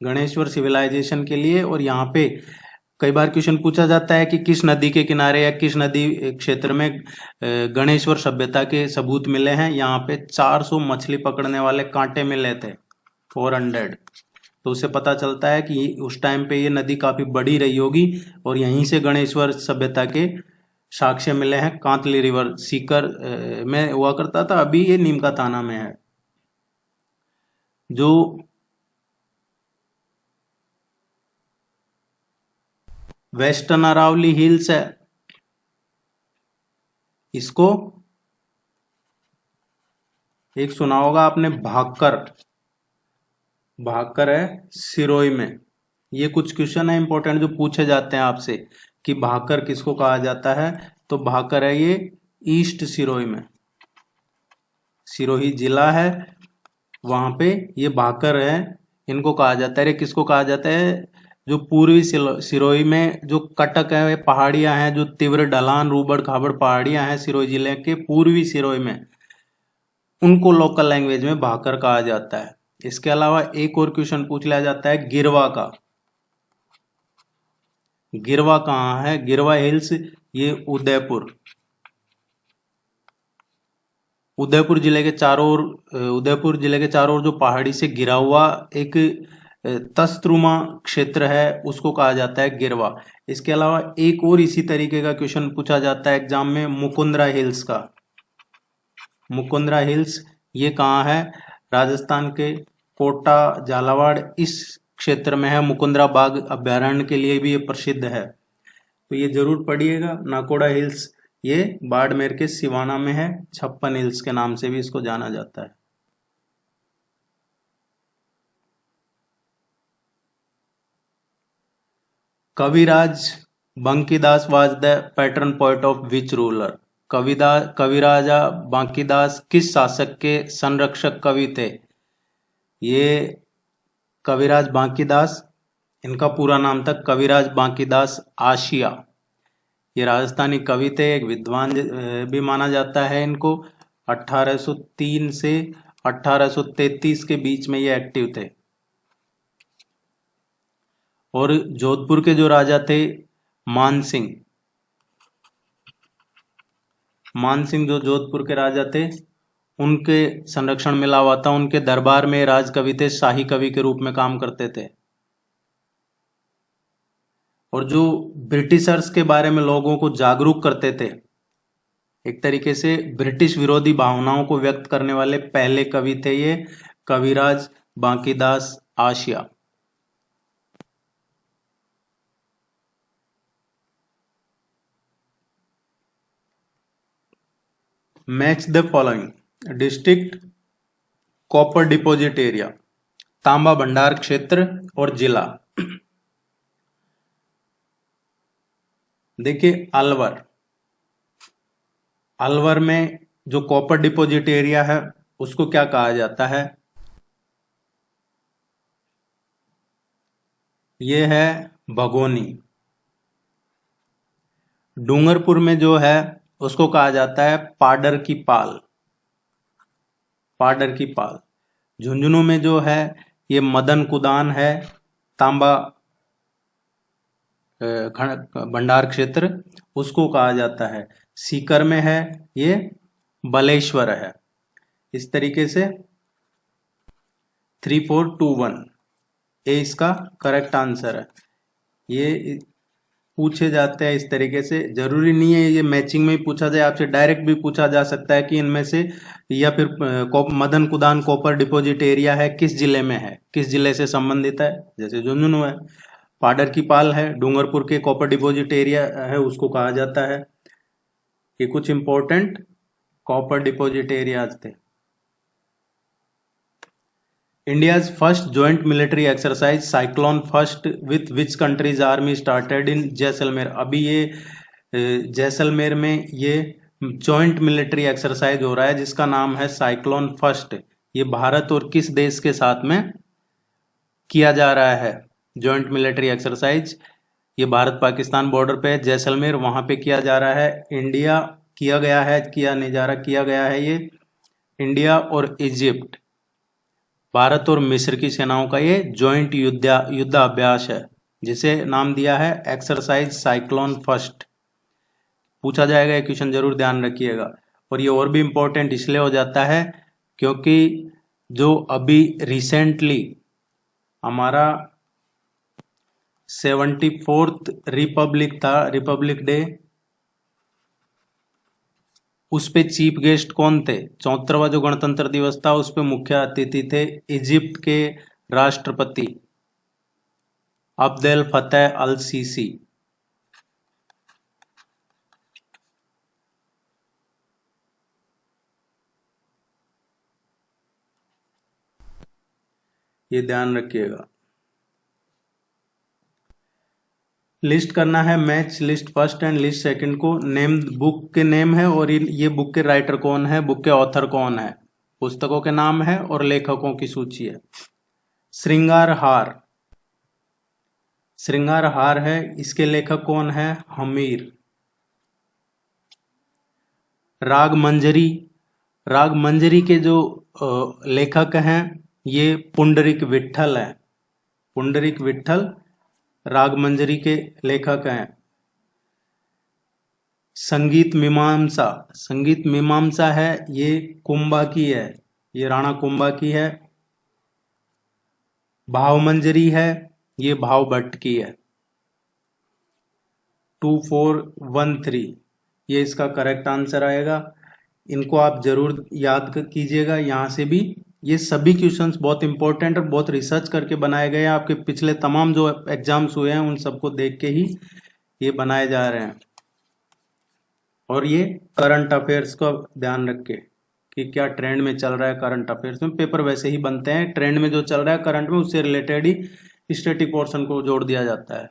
गणेश्वर सिविलाइजेशन के लिए। और यहाँ पे कई बार क्वेश्चन पूछा जाता है कि किस नदी के किनारे या किस नदी क्षेत्र में गणेश्वर सभ्यता के सबूत मिले हैं? यहाँ पे 400 मछली पकड़ने वाले कांटे मिले थे, 400। तो उससे पता चलता है कि उस टाइम पे ये नदी काफी बड़ी रही होगी और यहीं से गणेश्वर सभ्यता के साक्ष्य मिले हैं। कांतली रिवर सीकर में हुआ करता था, अभी ये नीमका थाना में है। जो वेस्टर्न अरावली हिल्स है इसको एक सुना होगा आपने, भाकर है सिरोही में। ये कुछ क्वेश्चन है इंपॉर्टेंट जो पूछे जाते हैं आपसे कि भाकर किसको कहा जाता है? तो भाकर है ये ईस्ट सिरोही में, सिरोही जिला है वहां पे ये भाकर है, इनको कहा जाता है। किसको कहा जाता है? जो पूर्वी सिरोही में जो कटक है पहाड़ियां हैं, जो तीव्र ढलान रूबड़ खाबड़ पहाड़ियां हैं सिरोही जिले के पूर्वी सिरोही में, उनको लोकल लैंग्वेज में भाकर कहा जाता है। इसके अलावा एक और क्वेश्चन पूछ लिया जाता है गिरवा का। गिरवा कहाँ है? गिरवा हिल्स ये उदयपुर जिले के चारों ओर जो पहाड़ी से घिरा हुआ एक तस्तुमा क्षेत्र है उसको कहा जाता है गिरवा। इसके अलावा एक और इसी तरीके का क्वेश्चन पूछा जाता है एग्जाम में मुकुंदरा हिल्स का। मुकुंदरा हिल्स ये कहाँ है? राजस्थान के कोटा झालावाड़ इस क्षेत्र में है। मुकुंदरा बाघ अभ्यारण्य के लिए भी ये प्रसिद्ध है, तो ये जरूर पढ़िएगा। नाकोड़ा हिल्स ये बाड़मेर के सिवाना में है, 56 हिल्स के नाम से भी इसको जाना जाता है। Kaviraj Bankidas was the patron poet of which ruler? Kaviraja Bankidas किस शासक के संरक्षक कवि थे? ये कविराज बांकीदास, इनका पूरा नाम था कविराज बांकीदास आशिया। ये राजस्थानी कवि थे, एक विद्वान भी माना जाता है इनको। 1803 से 1833 के बीच में ये एक्टिव थे। और जोधपुर के जो राजा थे मानसिंह जो जोधपुर के राजा थे उनके संरक्षण मिला हुआ था। उनके दरबार में राजकवि थे, शाही कवि के रूप में काम करते थे। और जो ब्रिटिशर्स के बारे में लोगों को जागरूक करते थे, एक तरीके से ब्रिटिश विरोधी भावनाओं को व्यक्त करने वाले पहले कवि थे ये Kaviraj Bankidas Asiya. Match the following. District, copper deposit area, तांबा भंडार क्षेत्र और जिला। देखिए अलवर में जो कॉपर डिपॉजिट एरिया है उसको क्या कहा जाता है? ये है भगोनी। डूंगरपुर में जो है उसको कहा जाता है पाडर की पाल। झुंझुनू में जो है ये मदन कुदान है, तांबा भंडार क्षेत्र उसको कहा जाता है। सीकर में है ये बलेश्वर है। इस तरीके से 3421 ए इसका करेक्ट आंसर है। ये पूछे जाते हैं इस तरीके से, जरूरी नहीं है ये मैचिंग में ही पूछा जाए, आपसे डायरेक्ट भी पूछा जा सकता है कि इनमें से या फिर मदन कुदान कॉपर डिपॉजिट एरिया है किस जिले में है, किस जिले से संबंधित है। जैसे झुंझुनू है, पाडर की पाल है, डूंगरपुर के कॉपर डिपॉजिट एरिया है उसको कहा जाता है। ये कुछ इंपॉर्टेंट कॉपर डिपॉजिट एरियाज थे। India's first joint military exercise Cyclone First with which country's army started in Jaisalmer. अभी ये जैसलमेर में ये जॉइंट मिलिट्री एक्सरसाइज हो रहा है जिसका नाम है साइक्लोन फर्स्ट। ये भारत और किस देश के साथ में किया जा रहा है जॉइंट मिलिट्री एक्सरसाइज? ये भारत पाकिस्तान बॉर्डर पे है, जैसलमेर, वहां पे किया जा रहा है। इंडिया किया गया है, किया नहीं जा रहा, किया गया है। ये इंडिया और इजिप्ट, भारत और मिस्र की सेनाओं का ये जॉइंट युद्धाभ्यास है जिसे नाम दिया है एक्सरसाइज साइक्लोन फर्स्ट। पूछा जाएगा ये क्वेश्चन, जरूर ध्यान रखिएगा। और ये और भी इंपॉर्टेंट इसलिए हो जाता है क्योंकि जो अभी रिसेंटली हमारा 74th रिपब्लिक था, रिपब्लिक डे, उस पे चीफ गेस्ट कौन थे? 74वां जो गणतंत्र दिवस था उस पे मुख्य अतिथि थे इजिप्ट के राष्ट्रपति अब्देल फतेह अल सीसी। ये ध्यान रखिएगा। लिस्ट करना है match list first and list second को। नेम बुक के नेम है और ये बुक के राइटर कौन है, बुक के ऑथर कौन है, पुस्तकों के नाम है और लेखकों की सूची है। श्रृंगार हार है, इसके लेखक कौन है? हमीर। राग मंजरी के जो लेखक हैं ये पुंडरीक विट्ठल है। पुंडरीक विट्ठल राग मंजरी के लेखक हैं। संगीत मीमांसा, संगीत मीमांसा है ये कुंभा की है, ये राणा कुंभा की है। भाव मंजरी है ये भाव भट्ट की है। 2413 ये इसका करेक्ट आंसर आएगा। इनको आप जरूर याद कीजिएगा। यहाँ से भी ये सभी क्वेश्चंस बहुत इंपॉर्टेंट और बहुत रिसर्च करके बनाए गए हैं। आपके पिछले तमाम जो एग्जाम्स हुए हैं उन सबको देख के ही ये बनाए जा रहे हैं। और ये करंट अफेयर्स का ध्यान रखे कि क्या ट्रेंड में चल रहा है। करंट अफेयर्स में पेपर वैसे ही बनते हैं, ट्रेंड में जो चल रहा है करंट में उससे रिलेटेड ही स्टैटिक पोर्शन को जोड़ दिया जाता है।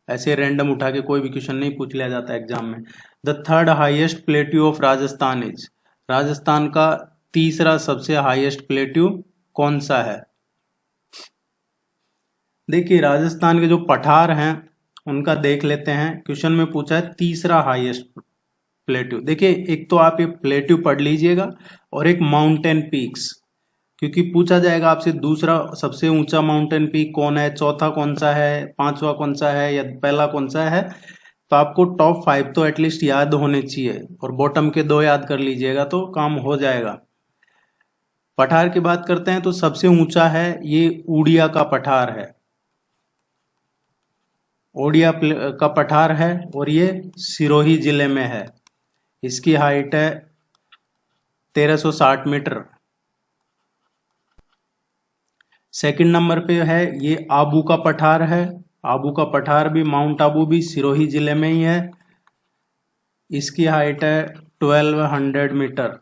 ऐसे रैंडम उठा के कोई भी क्वेश्चन नहीं पूछ लिया जाता एग्जाम में। The third highest plateau of Rajasthan is, Rajasthan का तीसरा सबसे हाईएस्ट प्लेट्यू कौन सा है? देखिए राजस्थान के जो पठार हैं उनका देख लेते हैं। क्वेश्चन में पूछा है तीसरा हाईएस्ट प्लेट्यू। देखिए एक तो आप ये प्लेट्यू पढ़ लीजिएगा और एक माउंटेन पीक्स, क्योंकि पूछा जाएगा आपसे दूसरा सबसे ऊंचा माउंटेन पीक कौन है, चौथा कौन सा है, पांचवा कौन सा है या पहला कौन सा है। तो आपको टॉप 5 तो एटलीस्ट याद होने चाहिए और बॉटम के 2 याद कर लीजिएगा तो काम हो जाएगा। पठार की बात करते हैं तो सबसे ऊंचा है ये उड़िया का पठार है, ओडिया का पठार है और ये सिरोही जिले में है। इसकी हाइट है 1360 मीटर। सेकंड नंबर पे है ये आबू का पठार है। आबू का पठार भी, माउंट आबू भी सिरोही जिले में ही है। इसकी हाइट है 1200 मीटर।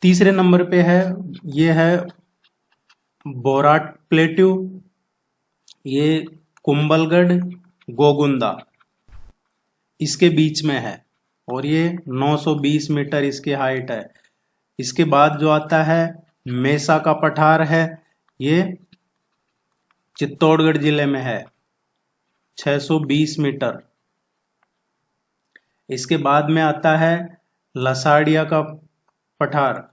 तीसरे नंबर पे है ये है बोराट प्लेट्यू, ये कुंभलगढ़ गोगुंदा इसके बीच में है और ये 920 मीटर इसकी हाइट है। इसके बाद जो आता है मेसा का पठार है, ये चित्तौड़गढ़ जिले में है, 620 मीटर। इसके बाद में आता है लसाड़िया का पठार।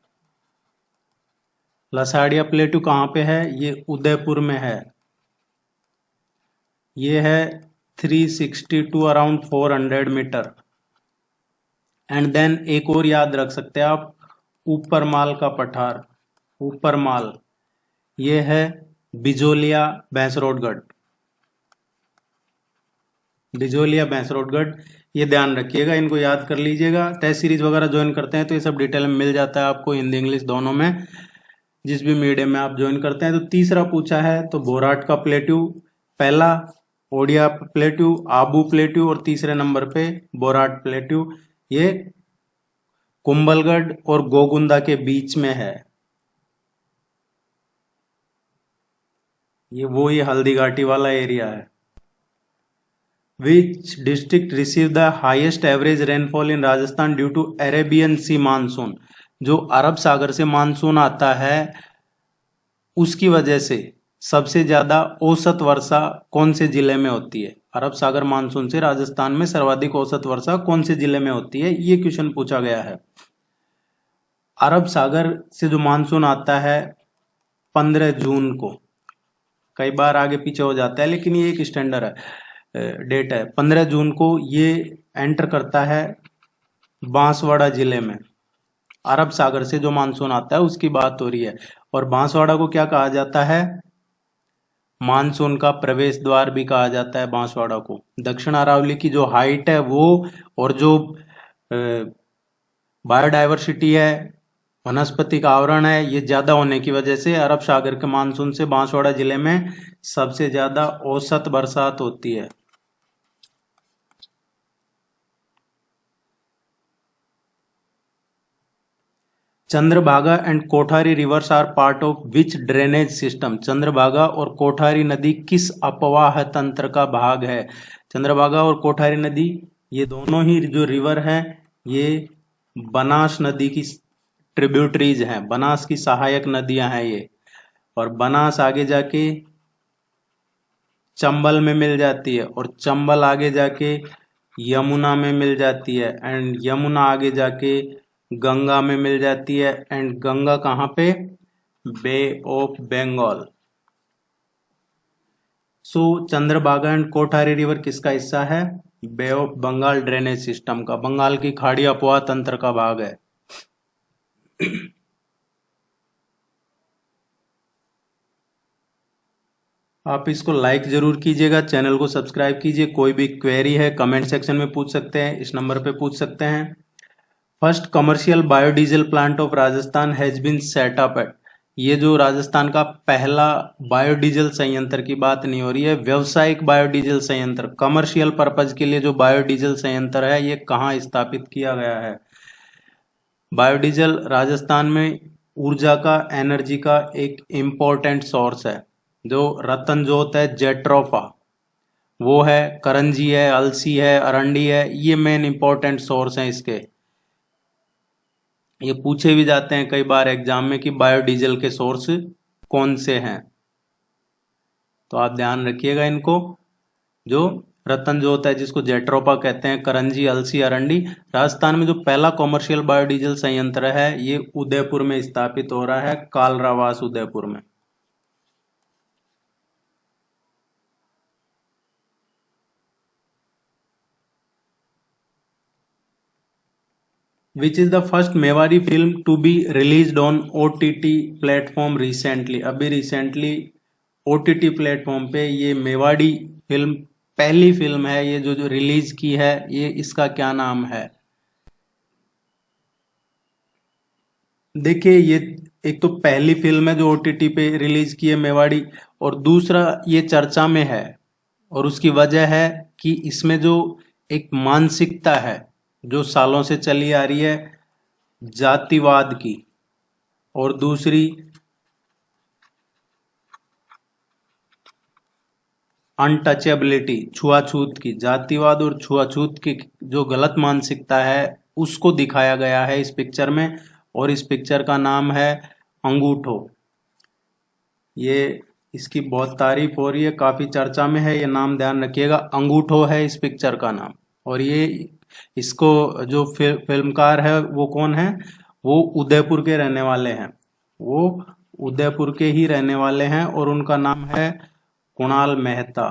लसाड़िया प्लेट्यू कहाँ पे है? ये उदयपुर में है। ये है 360 to around 400 meter. And then एक और याद रख सकते हैं आप, ऊपरमाल का पठार। ऊपरमाल ये है बिजोलिया भैंसरोडगढ़। बिजोलिया भैंसरोडगढ़ ये ध्यान रखिएगा, इनको याद कर लीजिएगा। टेस्ट सीरीज वगैरह ज्वाइन करते हैं तो ये सब डिटेल में मिल जाता है आपको, हिंदी इंग्लिश दोनों में, जिस भी मीडियम में आप ज्वाइन करते हैं। तो तीसरा पूछा है तो बोराट का प्लेट्यू पहला, ओडिया प्लेट्यू, आबू प्लेट्यू और तीसरे नंबर पे बोराट प्लेट्यू। ये कुंभलगढ़ और गोगुंदा के बीच में है। ये हल्दी घाटी वाला एरिया है। Which district received the highest average rainfall in Rajasthan due to Arabian Sea monsoon? जो अरब सागर से मानसून आता है उसकी वजह से सबसे ज्यादा औसत वर्षा कौन से जिले में होती है? अरब सागर मानसून से राजस्थान में सर्वाधिक औसत वर्षा कौन से जिले में होती है, ये क्वेश्चन पूछा गया है। अरब सागर से जो मानसून आता है 15 जून को, कई बार आगे पीछे हो जाता है लेकिन ये एक स्टैंडर्ड है, डेट है 15 जून को ये एंटर करता है बांसवाड़ा जिले में। अरब सागर से जो मानसून आता है उसकी बात हो रही है। और बांसवाड़ा को क्या कहा जाता है? मानसून का प्रवेश द्वार भी कहा जाता है बांसवाड़ा को। दक्षिण अरावली की जो हाइट है वो और जो बायोडाइवर्सिटी है, वनस्पतिक आवरण है, ये ज्यादा होने की वजह से अरब सागर के मानसून से बांसवाड़ा जिले में सबसे ज्यादा औसत बरसात होती है। Chandrabhaga and Kothari rivers are part of which drainage system? Chandrabhaga और कोठारी नदी किस अपवाह तंत्र का भाग है? चंद्रभागा और कोठारी नदी ये दोनों ही जो रिवर हैं ये बनास नदी की ट्रिब्यूटरीज हैं, बनास की सहायक नदियां हैं ये। और बनास आगे जाके चंबल में मिल जाती है और चंबल आगे जाके यमुना में मिल जाती है एंड यमुना आगे जाके गंगा में मिल जाती है एंड गंगा कहाँ पे? Bay of Bengal. So Chandrabhaga and Kothari river किसका हिस्सा है? Bay of Bengal drainage system का, बंगाल की खाड़ी अपवाह तंत्र का भाग है। आप इसको लाइक जरूर कीजिएगा, चैनल को सब्सक्राइब कीजिए। कोई भी क्वेरी है कमेंट सेक्शन में पूछ सकते हैं, इस नंबर पे पूछ सकते हैं। First commercial biodiesel plant of Rajasthan has been set up at, ये जो राजस्थान का पहला बायोडीजल संयंत्र की बात नहीं हो रही है, व्यवसायिक बायोडीजल संयंत्र, कमर्शियल पर्पज के लिए जो बायोडीजल संयंत्र है ये कहाँ स्थापित किया गया है? बायोडीजल राजस्थान में ऊर्जा का, एनर्जी का एक इम्पोर्टेंट सोर्स है। जो रतन जोत है, जेट्रोफा वो है, करंजी है, अलसी है, अरंडी है, ये मेन इंपॉर्टेंट सोर्स हैं इसके। ये पूछे भी जाते हैं कई बार एग्जाम में कि बायोडीजल के सोर्स कौन से हैं, तो आप ध्यान रखिएगा इनको। जो रतन जोत है जिसको जेट्रोपा कहते हैं, करंजी, अलसी, अरंडी। राजस्थान में जो पहला कॉमर्शियल बायोडीजल संयंत्र है ये उदयपुर में स्थापित हो रहा है, कालरावास उदयपुर में। Which is the first Mewari film to be released on OTT platform recently? अभी रिसेंटली OTT प्लेटफॉर्म पे ये मेवाड़ी फिल्म पहली फिल्म है, ये जो रिलीज की है, ये इसका क्या नाम है? देखिए ये एक तो पहली फिल्म है जो OTT पे रिलीज की है मेवाड़ी, और दूसरा ये चर्चा में है, और उसकी वजह है कि इसमें जो एक मानसिकता है जो सालों से चली आ रही है जातिवाद की, और दूसरी अनटचेबिलिटी, छुआछूत की, जातिवाद और छुआछूत की जो गलत मानसिकता है उसको दिखाया गया है इस पिक्चर में, और इस पिक्चर का नाम है अंगूठो। ये इसकी बहुत तारीफ हो रही है, काफी चर्चा में है, ये नाम ध्यान रखिएगा, अंगूठो है इस पिक्चर का नाम। और ये इसको जो फिल्मकार है वो कौन है? वो उदयपुर के रहने वाले हैं, वो उदयपुर के ही रहने वाले हैं, और उनका नाम है Kunal Mehta.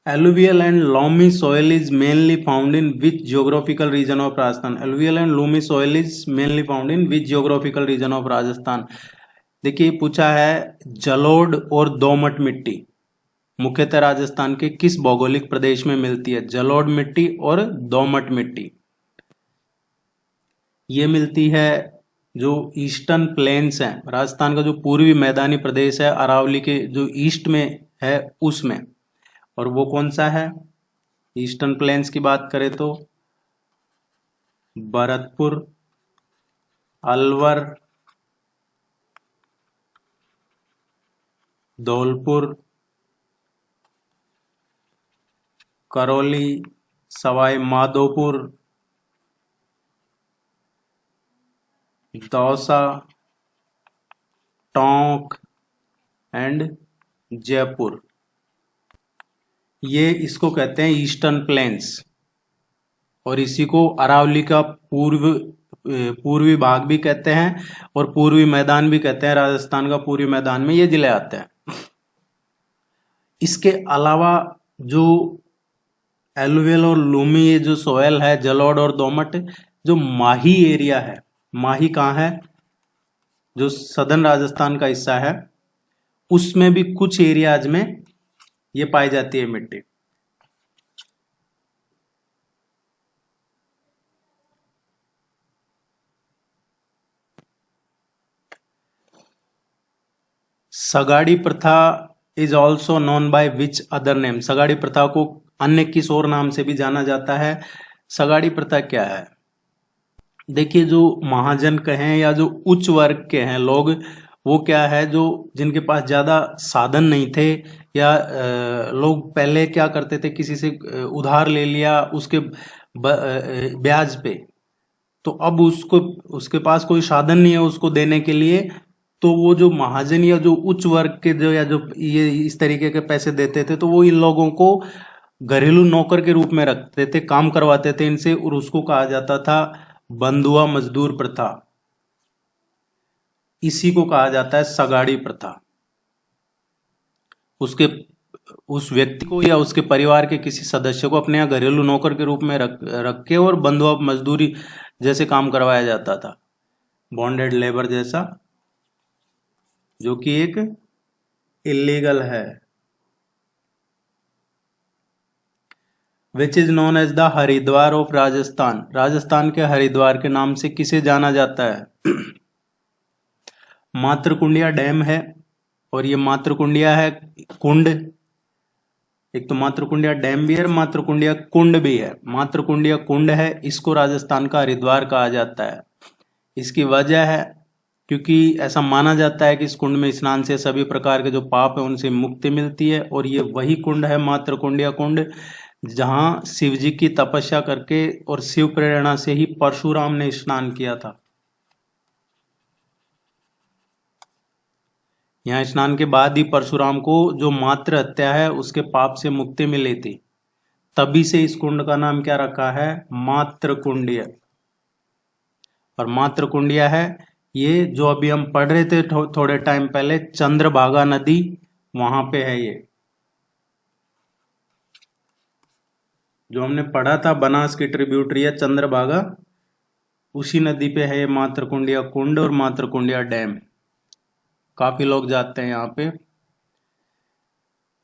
Alluvial and loamy soil is mainly found in which geographical region of Rajasthan? Alluvial and loamy soil is mainly found in which geographical region of Rajasthan? देखिए पूछा है जलोढ़ और दोमट मिट्टी मुख्यतः राजस्थान के किस भौगोलिक प्रदेश में मिलती है? जलोढ़ मिट्टी और दोमट मिट्टी ये मिलती है जो ईस्टर्न प्लेन्स हैं, राजस्थान का जो पूर्वी मैदानी प्रदेश है, अरावली के जो ईस्ट में है उसमें। और वो कौन सा है? ईस्टर्न प्लेन्स की बात करें तो भरतपुर, अलवर, धौलपुर, करौली, सवाई माधोपुर, दौसा, टोंक एंड जयपुर, ये इसको कहते हैं ईस्टर्न प्लेन्स। और इसी को अरावली का पूर्वी भाग भी कहते हैं और पूर्वी मैदान भी कहते हैं। राजस्थान का पूर्वी मैदान में ये जिले आते हैं। इसके अलावा जो एलुवियल और लूमी ये जो सोयल है, जलोढ़ और दोमट, जो माही एरिया है, माही कहाँ है? जो सदर्न राजस्थान का हिस्सा है उसमें भी कुछ एरियाज में ये पाई जाती है मिट्टी। Sagadi Pratha is also known by which other name? Sagadi प्रथा को अन्य किस और नाम से भी जाना जाता है? सगाड़ी प्रथा क्या है? देखिए जो महाजन कहें या जो उच्च वर्ग के हैं लोग, वो क्या है, जो जिनके पास ज्यादा साधन नहीं थे, या लोग पहले क्या करते थे, किसी से उधार ले लिया उसके ब्याज पे, तो अब उसके पास कोई साधन नहीं है उसको देने के लिए, तो वो जो महाजन या जो उच्च वर्ग के जो या जो ये इस तरीके के पैसे देते थे, तो वो इन लोगों को घरेलू नौकर के रूप में रखते थे, काम करवाते थे इनसे, और उसको कहा जाता था बंधुआ मजदूर प्रथा, इसी को कहा जाता है सगाड़ी प्रथा। उसके उस व्यक्ति को या उसके परिवार के किसी सदस्य को अपने यहाँ घरेलू नौकर के रूप में रख के और बंधुआ मजदूरी जैसे काम करवाया जाता था, बॉन्डेड लेबर जैसा, जो कि एक इलीगल है। Which is known as the Haridwar of Rajasthan, Rajasthan के हरिद्वार के नाम से किसे जाना जाता है? मातृकुंडिया डैम है, और ये मातृकुंडिया है कुंड, एक तो मातृकुंडिया डैम भी है, मातृकुंडिया कुंड भी है। मातृकुंडिया कुंड है, इसको राजस्थान का हरिद्वार कहा जाता है। इसकी वजह है क्योंकि ऐसा माना जाता है कि इस कुंड में स्नान से सभी प्रकार के जो पाप है उनसे मुक्ति मिलती है, और ये वही कुंड है मातृकुंडिया कुंड जहां शिव जी की तपस्या करके और शिव प्रेरणा से ही परशुराम ने स्नान किया था। यहाँ स्नान के बाद ही परशुराम को जो मातृ हत्या है उसके पाप से मुक्ति मिली थी, तभी से इस कुंड का नाम क्या रखा है? मातृकुंडिया। और मातृकुंडिया है ये जो अभी हम पढ़ रहे थे थोड़े टाइम पहले, चंद्रभागा नदी वहां पे है। ये जो हमने पढ़ा था बनास की ट्रिब्यूटरी है चंद्रभागा, उसी नदी पे है ये मातृकुंडिया कुंड और मातृकुंडिया डैम। काफी लोग जाते हैं यहाँ पे।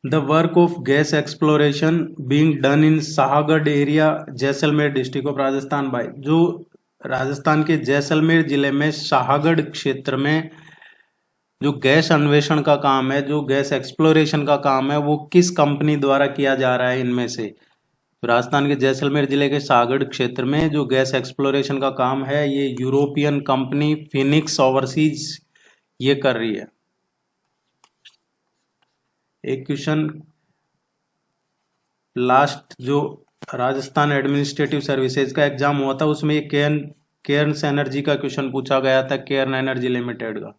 The work of gas exploration being done in Shahgarh area Jaisalmer district of Rajasthan by, जो राजस्थान के जैसलमेर जिले में शाहगढ़ क्षेत्र में जो गैस अन्वेषण का काम है, जो गैस एक्सप्लोरेशन का काम है, वो किस कंपनी द्वारा किया जा रहा है? इनमें से राजस्थान के जैसलमेर जिले के शाहगढ़ क्षेत्र में जो गैस एक्सप्लोरेशन का काम है, ये यूरोपियन कंपनी फिनिक्स ओवरसीज ये कर रही है। एक क्वेश्चन लास्ट जो राजस्थान एडमिनिस्ट्रेटिव सर्विसेज का एग्जाम हुआ था उसमें ये केयर्न्स एनर्जी का क्वेश्चन पूछा गया था, केयर्न एनर्जी लिमिटेड का।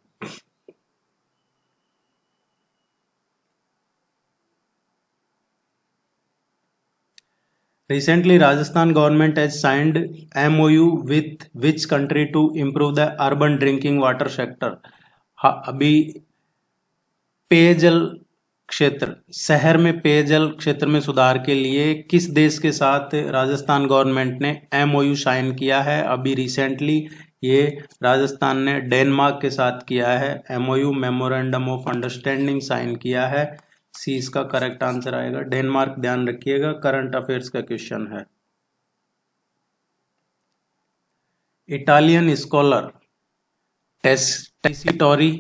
Recently, Rajasthan government has signed MOU with which country to improve the urban drinking water sector? अभी पेयजल क्षेत्र, शहर में पेयजल क्षेत्र में सुधार के लिए किस देश के साथ राजस्थान गवर्नमेंट ने MOU साइन किया है? अभी रिसेंटली ये राजस्थान ने डेनमार्क के साथ किया है MOU, memorandum of understanding sign किया है। सी इसका करेक्ट आंसर आएगा। डेनमार्क ध्यान रखिएगा, करंट अफेयर्स का क्वेश्चन है। Italian scholar Tessitori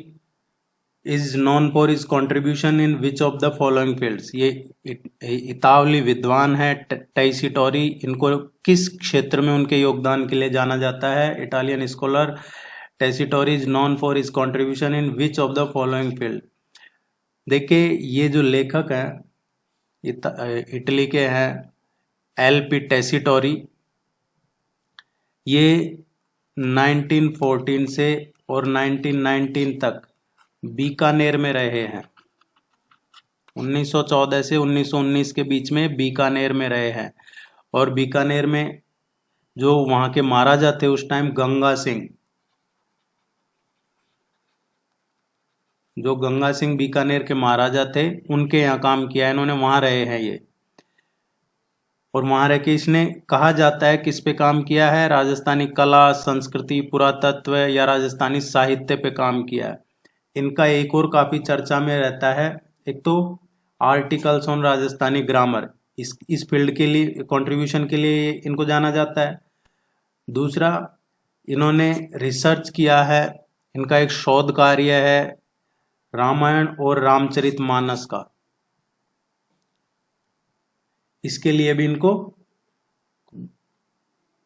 is known for his contribution in which of the following fields? ये इतावली विद्वान है टेसिटोरी, इनको किस क्षेत्र में उनके योगदान के लिए जाना जाता है? Italian scholar Tessitori is known for his contribution in which of the following field? देखिए ये जो लेखक हैं इटली के हैं LP टेसिटोरी, ये 1914 से और 1919 तक बीकानेर में रहे हैं। 1914 से 1919 के बीच में बीकानेर में रहे हैं, और बीकानेर में जो वहां के महाराजा थे उस टाइम गंगा सिंह, जो गंगा सिंह बीकानेर के महाराजा थे, उनके यहाँ काम किया है इन्होंने, वहां रहे हैं ये। और वहां रह के इसने कहा जाता है किस पे काम किया है? राजस्थानी कला, संस्कृति, पुरातत्व या राजस्थानी साहित्य पे काम किया है। इनका एक और काफी चर्चा में रहता है, एक तो आर्टिकल्स ऑन राजस्थानी ग्रामर, इस फील्ड के लिए कंट्रीब्यूशन के लिए इनको जाना जाता है। दूसरा, इन्होंने रिसर्च किया है, इनका एक शोध कार्य है रामायण और रामचरितमानस का, इसके लिए भी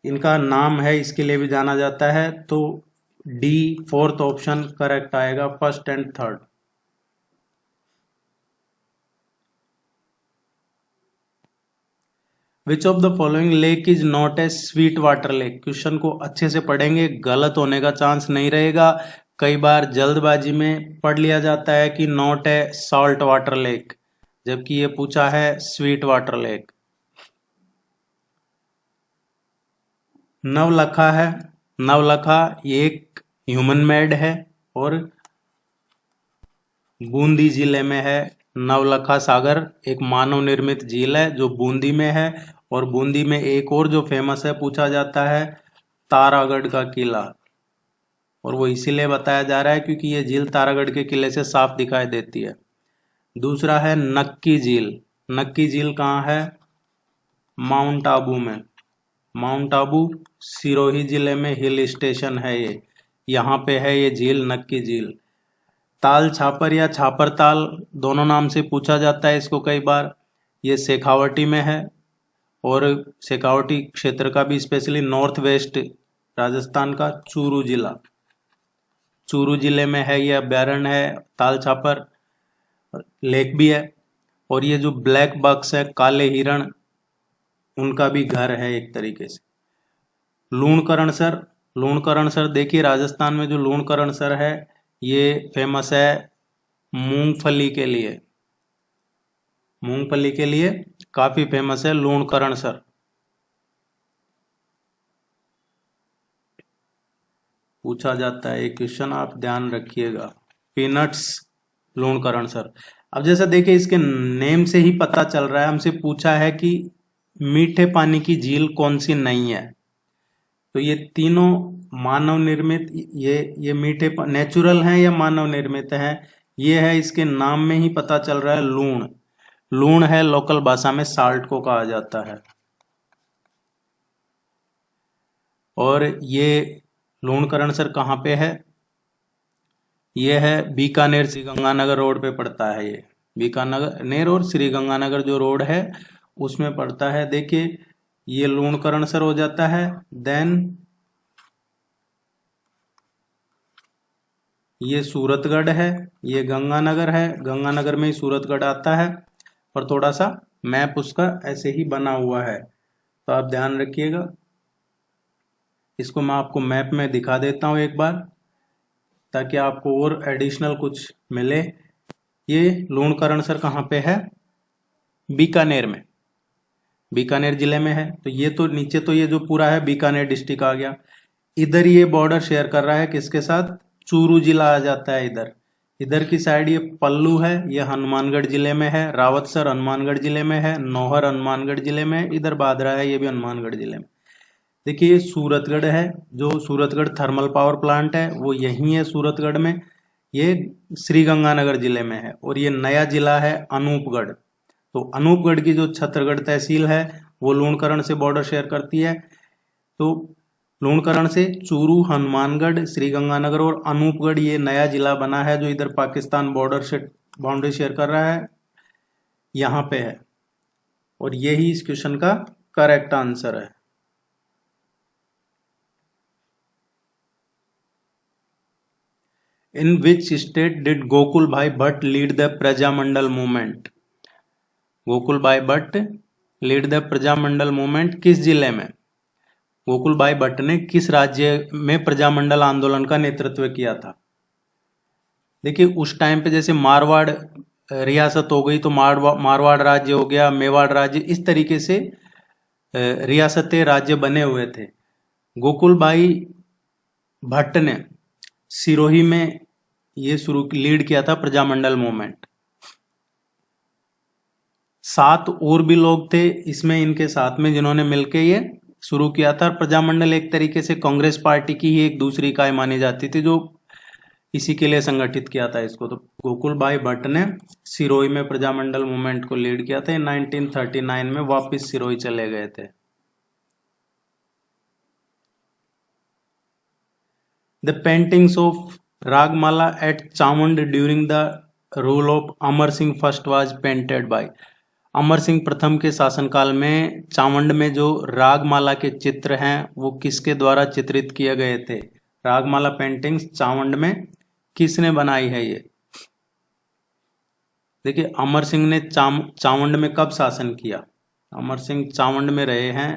इनका नाम है, इसके लिए भी जाना जाता है। तो डी फोर्थ ऑप्शन करेक्ट आएगा, first and third. Which of the following lake is not a sweet water lake? Question को अच्छे से पढ़ेंगे, गलत होने का चांस नहीं रहेगा। कई बार जल्दबाजी में पढ़ लिया जाता है कि not a salt water lake, जबकि ये पूछा है स्वीट वाटर लेक। नवलखा है नवलखा ये एक ह्यूमन मेड है और बूंदी जिले में है। नवलखा सागर एक मानव निर्मित झील है जो बूंदी में है। और बूंदी में एक और जो फेमस है पूछा जाता है, तारागढ़ का किला। और वो इसीलिए बताया जा रहा है क्योंकि ये झील तारागढ़ के किले से साफ दिखाई देती है। दूसरा है नक्की झील। नक्की झील कहाँ है? माउंट आबू में। माउंट आबू सिरोही जिले में हिल स्टेशन है ये, यहाँ पे है ये झील, नक्की झील। ताल छापर या छापर ताल दोनों नाम से पूछा जाता है इसको कई बार। ये शेखावटी में है और शेखावटी क्षेत्र का भी स्पेशली नॉर्थ वेस्ट राजस्थान का चूरू जिला, चूरू जिले में है ये अभ्यारण्य है। ताल छापर लेक भी है। और ये जो ब्लैक बक्स है, काले हिरण, उनका भी घर है एक तरीके से। लूणकरणसर। लूणकरणसर देखिए राजस्थान में जो लूणकरणसर है ये फेमस है मूंगफली के लिए। मूंगफली के लिए काफी फेमस है लूणकरणसर। पूछा जाता है एक क्वेश्चन, आप ध्यान रखिएगा। पीनट्स लूणकरणसर। अब जैसा देखिए इसके नेम से ही पता चल रहा है, हमसे पूछा है कि मीठे पानी की झील कौन सी नहीं है। तो ये तीनों मानव निर्मित, ये मीठे नेचुरल हैं या मानव निर्मित हैं, ये है इसके नाम में ही पता चल रहा है। लूण, लूण है, लोकल भाषा में साल्ट को कहा जाता है। और ये लूणकरणसर कहाँ पे है? ये है बीकानेर श्री गंगानगर रोड पे पड़ता है। ये बीकानेर और श्री गंगानगर जो रोड है उसमें पड़ता है। देखिए ये लूणकरणसर हो जाता है। देन ये सूरतगढ़ है, ये गंगानगर है, गंगानगर में ही सूरतगढ़ आता है। और थोड़ा सा मैप उसका ऐसे ही बना हुआ है, तो आप ध्यान रखिएगा। इसको मैं आपको मैप में दिखा देता हूँ एक बार, ताकि आपको और एडिशनल कुछ मिले। ये लूणकरणसर कहाँ पे है? बीकानेर में, बीकानेर जिले में है। तो ये तो नीचे तो ये जो पूरा है बीकानेर डिस्ट्रिक्ट आ गया। इधर ये बॉर्डर शेयर कर रहा है किसके साथ? चूरू जिला आ जाता है इधर। इधर की साइड ये पल्लू है, ये हनुमानगढ़ जिले में है। रावतसर हनुमानगढ़ जिले में है। नौहर हनुमानगढ़ जिले में है। इधर बादरा है, ये भी हनुमानगढ़ जिले में। देखिए ये सूरतगढ़ है, जो सूरतगढ़ थर्मल पावर प्लांट है वो यही है सूरतगढ़ में। ये श्री गंगानगर जिले में है। और ये नया जिला है अनूपगढ़। तो अनूपगढ़ की जो छत्तरगढ़ तहसील है वो लूणकरण से बॉर्डर शेयर करती है। तो लूणकरण से चूरू, हनुमानगढ़, श्रीगंगानगर और अनूपगढ़ ये नया जिला बना है जो इधर पाकिस्तान बॉर्डर से बाउंड्री शेयर कर रहा है, यहाँ पे है। और यही इस क्वेश्चन का करेक्ट आंसर है। In which state did Gokul Bhai Bhatt lead the Prajamandal movement? Gokul Bhai Bhatt lead the Prajamandal movement किस जिले में? गोकुल भाई भट्ट ने किस राज्य में प्रजामंडल आंदोलन का नेतृत्व किया था? देखिए उस टाइम पे जैसे मारवाड़ रियासत हो गई तो मारवाड़ राज्य हो गया, मेवाड़ राज्य, इस तरीके से रियासतें राज्य बने हुए थे। गोकुल भाई भट्ट ने सिरोही में ये लीड किया था प्रजामंडल मूवमेंट। 7 और भी लोग थे इसमें इनके साथ में जिन्होंने मिलकर ये शुरू किया था। प्रजामंडल एक तरीके से कांग्रेस पार्टी की ही एक दूसरी इकाई मानी जाती थी जो इसी के लिए संगठित किया था इसको। तो गोकुल भाई भट्ट ने सिरोही में प्रजामंडल मूवमेंट को लीड किया था। 1939 में वापस सिरोही चले गए थे। The paintings of Ragmala at Chamund during the rule of Amar Singh first was painted by। Amar Singh प्रथम के शासनकाल में चामुंड में जो रागमाला के चित्र हैं वो किसके द्वारा चित्रित किए गए थे? रागमाला पेंटिंग्स चामुंड में किसने बनाई है? ये देखिए अमर सिंह ने चामुंड में कब शासन किया? अमर सिंह चामुंड में रहे हैं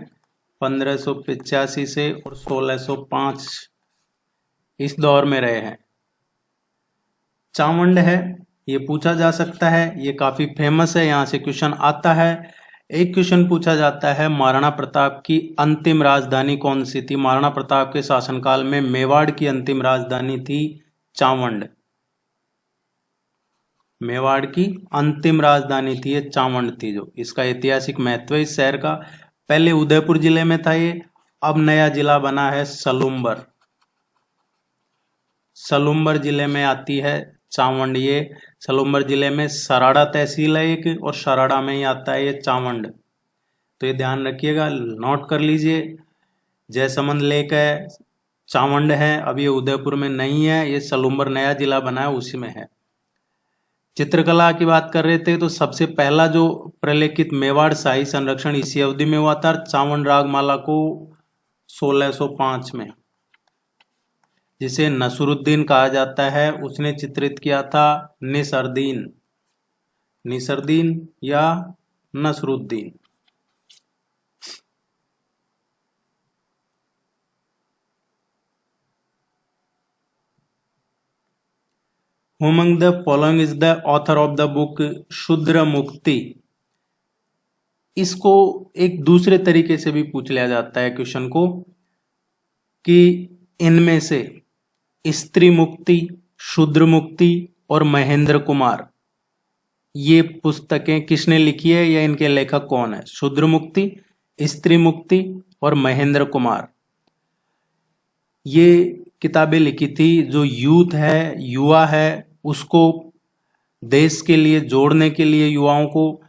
1585 से और 1605, इस दौर में रहे हैं। चामुंड है, ये पूछा जा सकता है, ये काफी फेमस है, यहां से क्वेश्चन आता है। एक क्वेश्चन पूछा जाता है महाराणा प्रताप की अंतिम राजधानी कौन सी थी। महाराणा प्रताप के शासनकाल में मेवाड़ की अंतिम राजधानी थी चावंड। मेवाड़ की अंतिम राजधानी थी ये चावंड थी। जो इसका ऐतिहासिक महत्व है इस शहर का, पहले उदयपुर जिले में था ये, अब नया जिला बना है सलुम्बर। सलुम्बर जिले में आती है चावंड। ये सलुम्बर जिले में सराड़ा तहसील है एक, और सराड़ा में ही आता है ये चावंड। तो ये ध्यान रखिएगा, नोट कर लीजिए। जयसमंद लेक है, चावंड है, अब ये उदयपुर में नहीं है, ये सलुम्बर नया जिला बना है उसी में है। चित्रकला की बात कर रहे थे तो सबसे पहला जो प्रलेखित मेवाड़ शाही संरक्षण इसी अवधि में हुआ था, चावंड रागमाला को 1605 में, जिसे नसरुद्दीन कहा जाता है, उसने चित्रित किया था निसरदीन, निसरदीन या Nasruddin. Who among the following is the author of the book शूद्र मुक्ति। इसको एक दूसरे तरीके से भी पूछ लिया जाता है क्वेश्चन को कि इनमें से स्त्री मुक्ति, शूद्र मुक्ति और महेंद्र कुमार, ये पुस्तकें किसने लिखी है या इनके लेखक कौन है। शूद्र मुक्ति, स्त्री मुक्ति और महेंद्र कुमार, ये किताबें लिखी थी जो यूथ है, युवा है, उसको देश के लिए जोड़ने के लिए, युवाओं को,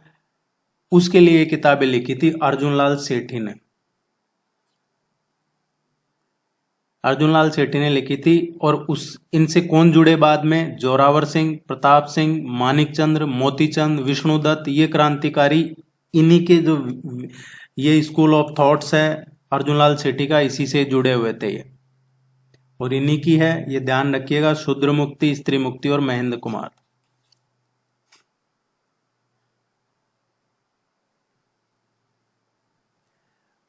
उसके लिए किताबें लिखी थी अर्जुनलाल सेठी ने। अर्जुनलाल सेठी ने लिखी थी। और उस इनसे कौन जुड़े बाद में, जोरावर सिंह, प्रताप सिंह, मानिकचंद्र, मोतीचंद, विष्णुदत्त, ये क्रांतिकारी, इन्हीं के जो ये स्कूल ऑफ थॉट्स है अर्जुनलाल सेठी का, इसी से जुड़े हुए थे ये, और इन्हीं की है, ये ध्यान रखिएगा, शूद्र मुक्ति, स्त्री मुक्ति और Mahendra Kumar.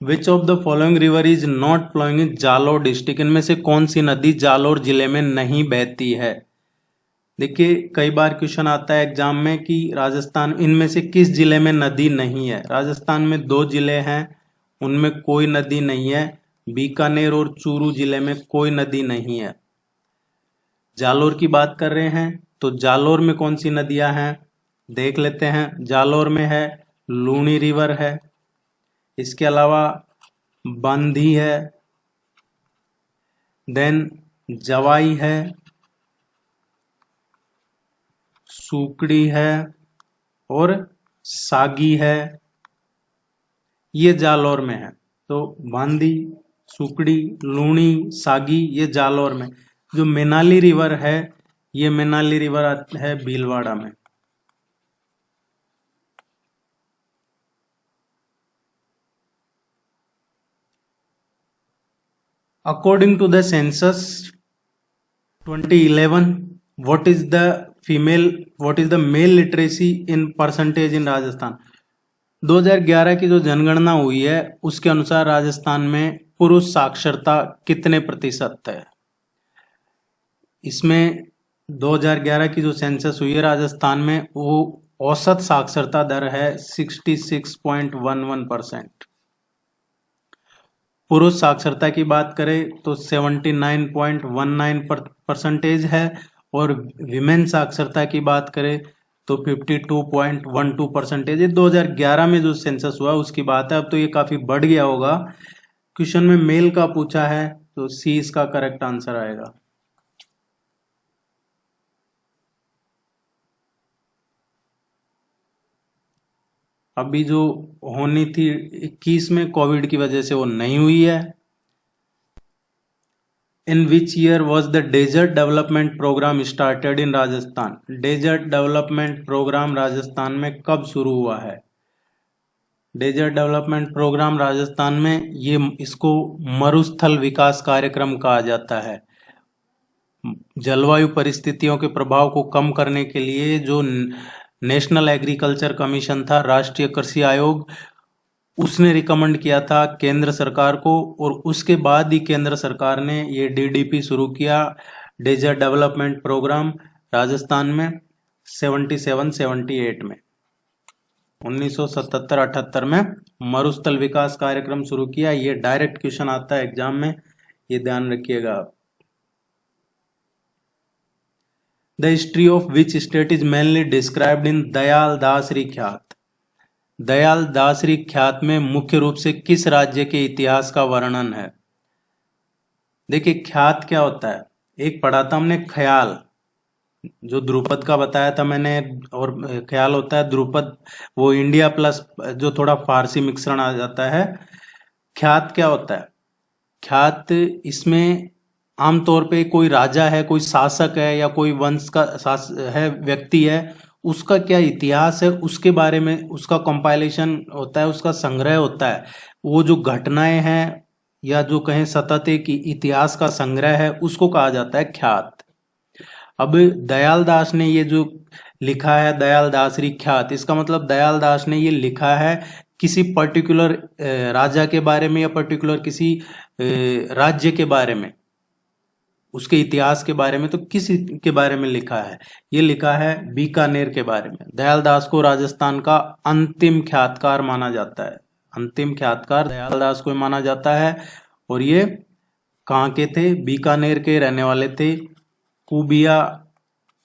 Which of the following river is not flowing in Jalore district. इनमें से कौन सी नदी जालोर जिले में नहीं बहती है। देखिए कई बार क्वेश्चन आता है एग्जाम में कि राजस्थान, इनमें से किस जिले में नदी नहीं है। राजस्थान में 2 जिले हैं, उनमें कोई नदी नहीं है, बीकानेर और चूरू जिले में कोई नदी नहीं है। जालोर की बात कर रहे हैं तो जालोर में कौन सी नदियां हैं देख लेते हैं। जालोर में है लूणी रिवर है, इसके अलावा बंधी है, देन जवाई है, सुकड़ी है और सागी है, ये जालोर में है। तो बांदी, सुकड़ी, लूणी, सागी, ये जालोर में। जो मेनाली रिवर है, ये मेनाली रिवर है भीलवाड़ा में। According to the census 2011, what is the male literacy in percentage in Rajasthan. 2011 की जो जनगणना हुई है उसके अनुसार राजस्थान में पुरुष साक्षरता कितने प्रतिशत है। इसमें 2011 की जो सेंसस हुई है राजस्थान में, वो औसत साक्षरता दर है 66.11%। पुरुष साक्षरता की बात करें तो 79.19% है, और विमेन साक्षरता की बात करें तो 52.12% है। 2011 में जो सेंसस हुआ उसकी बात है, अब तो ये काफी बढ़ गया होगा। क्वेश्चन में मेल का पूछा है तो सी इसका करेक्ट आंसर आएगा। अभी जो होनी थी 21 में, कोविड की वजह से वो नहीं हुई है। In which year was the desert development programme started in Rajasthan. Desert development programme Rajasthan में कब शुरू हुआ है। डेजर्ट डेवलपमेंट प्रोग्राम राजस्थान में, ये इसको मरुस्थल विकास कार्यक्रम कहा जाता है। जलवायु परिस्थितियों के प्रभाव को कम करने के लिए जो नेशनल एग्रीकल्चर कमीशन था, राष्ट्रीय कृषि आयोग, उसने रिकमेंड किया था केंद्र सरकार को, और उसके बाद ही केंद्र सरकार ने ये डीडीपी शुरू किया, डेजर्ट डेवलपमेंट प्रोग्राम, राजस्थान में 77-78 में। 1977-78 में मरुस्थल विकास कार्यक्रम शुरू किया। ये डायरेक्ट क्वेश्चन आता है एग्जाम में, ये ध्यान रखिएगा आप। The history of which state is mainly described in Dayal Dasari ख्यात। दयाल दासरी ख्यात में मुख्य रूप से किस राज्य के इतिहास का वर्णन है? देखिए ख्यात क्या होता है, एक पढ़ा था हमने ख्याल, जो ध्रुपद का बताया था मैंने, और ख्याल होता है ध्रुपद, वो इंडिया प्लस जो थोड़ा फारसी मिश्रण आ जाता है। ख्यात क्या होता है? ख्यात इसमें आमतौर पे कोई राजा है, कोई शासक है, या कोई वंश का है, व्यक्ति है, उसका क्या इतिहास है उसके बारे में उसका कंपाइलेशन होता है, उसका संग्रह होता है। वो जो घटनाएं हैं या जो कहें सतत एक इतिहास का संग्रह है, उसको कहा जाता है ख्यात। अब दयाल दास ने ये जो लिखा है दयाल दासरी ख्यात, इसका मतलब दयाल दास ने ये लिखा है किसी पर्टिकुलर राजा के बारे में या पर्टिकुलर किसी राज्य के बारे में, उसके इतिहास के बारे में। तो किस के बारे में लिखा है? ये लिखा है बीकानेर के बारे में। दयाल दास को राजस्थान का अंतिम ख्यातकार माना जाता है, अंतिम ख्यातकार दयाल दास को माना जाता है। और ये कहाँ के थे? बीकानेर के रहने वाले थे, कुबिया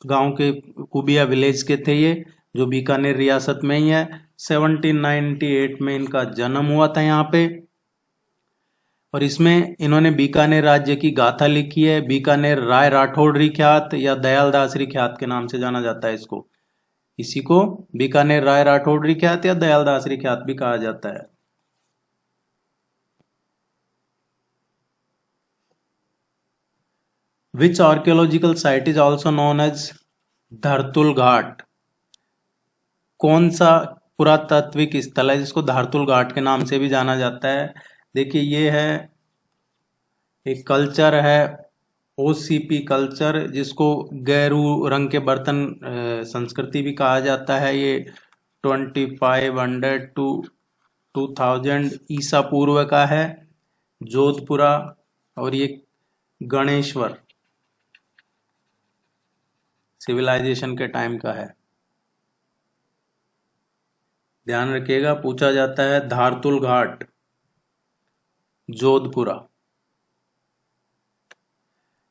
गांव के, कुबिया विलेज के थे ये, जो बीकानेर रियासत में ही है। 1798 में इनका जन्म हुआ था यहाँ पे, और इसमें इन्होंने बीकानेर राज्य की गाथा लिखी है। बीकानेर राय राठौड़ी ख्यात या दयाल दासरी ख्यात के नाम से जाना जाता है इसको। इसी को बीकानेर राय राठौड़ी ख्यात या दयाल दासरी ख्यात भी कहा जाता है। Which archaeological site is also known as धरतुल घाट? कौन सा पुरातात्विक स्थल है जिसको धारतुल घाट के नाम से भी जाना जाता है? देखिए ये है एक कल्चर है, ओसीपी कल्चर, जिसको गैरू रंग के बर्तन संस्कृति भी कहा जाता है। ये 2500 टू 2000 ईसा पूर्व का है, जोधपुरा, और ये गणेश्वर सिविलाइजेशन के टाइम का है। ध्यान रखिएगा, पूछा जाता है Dhartul Ghat, Jodhpura.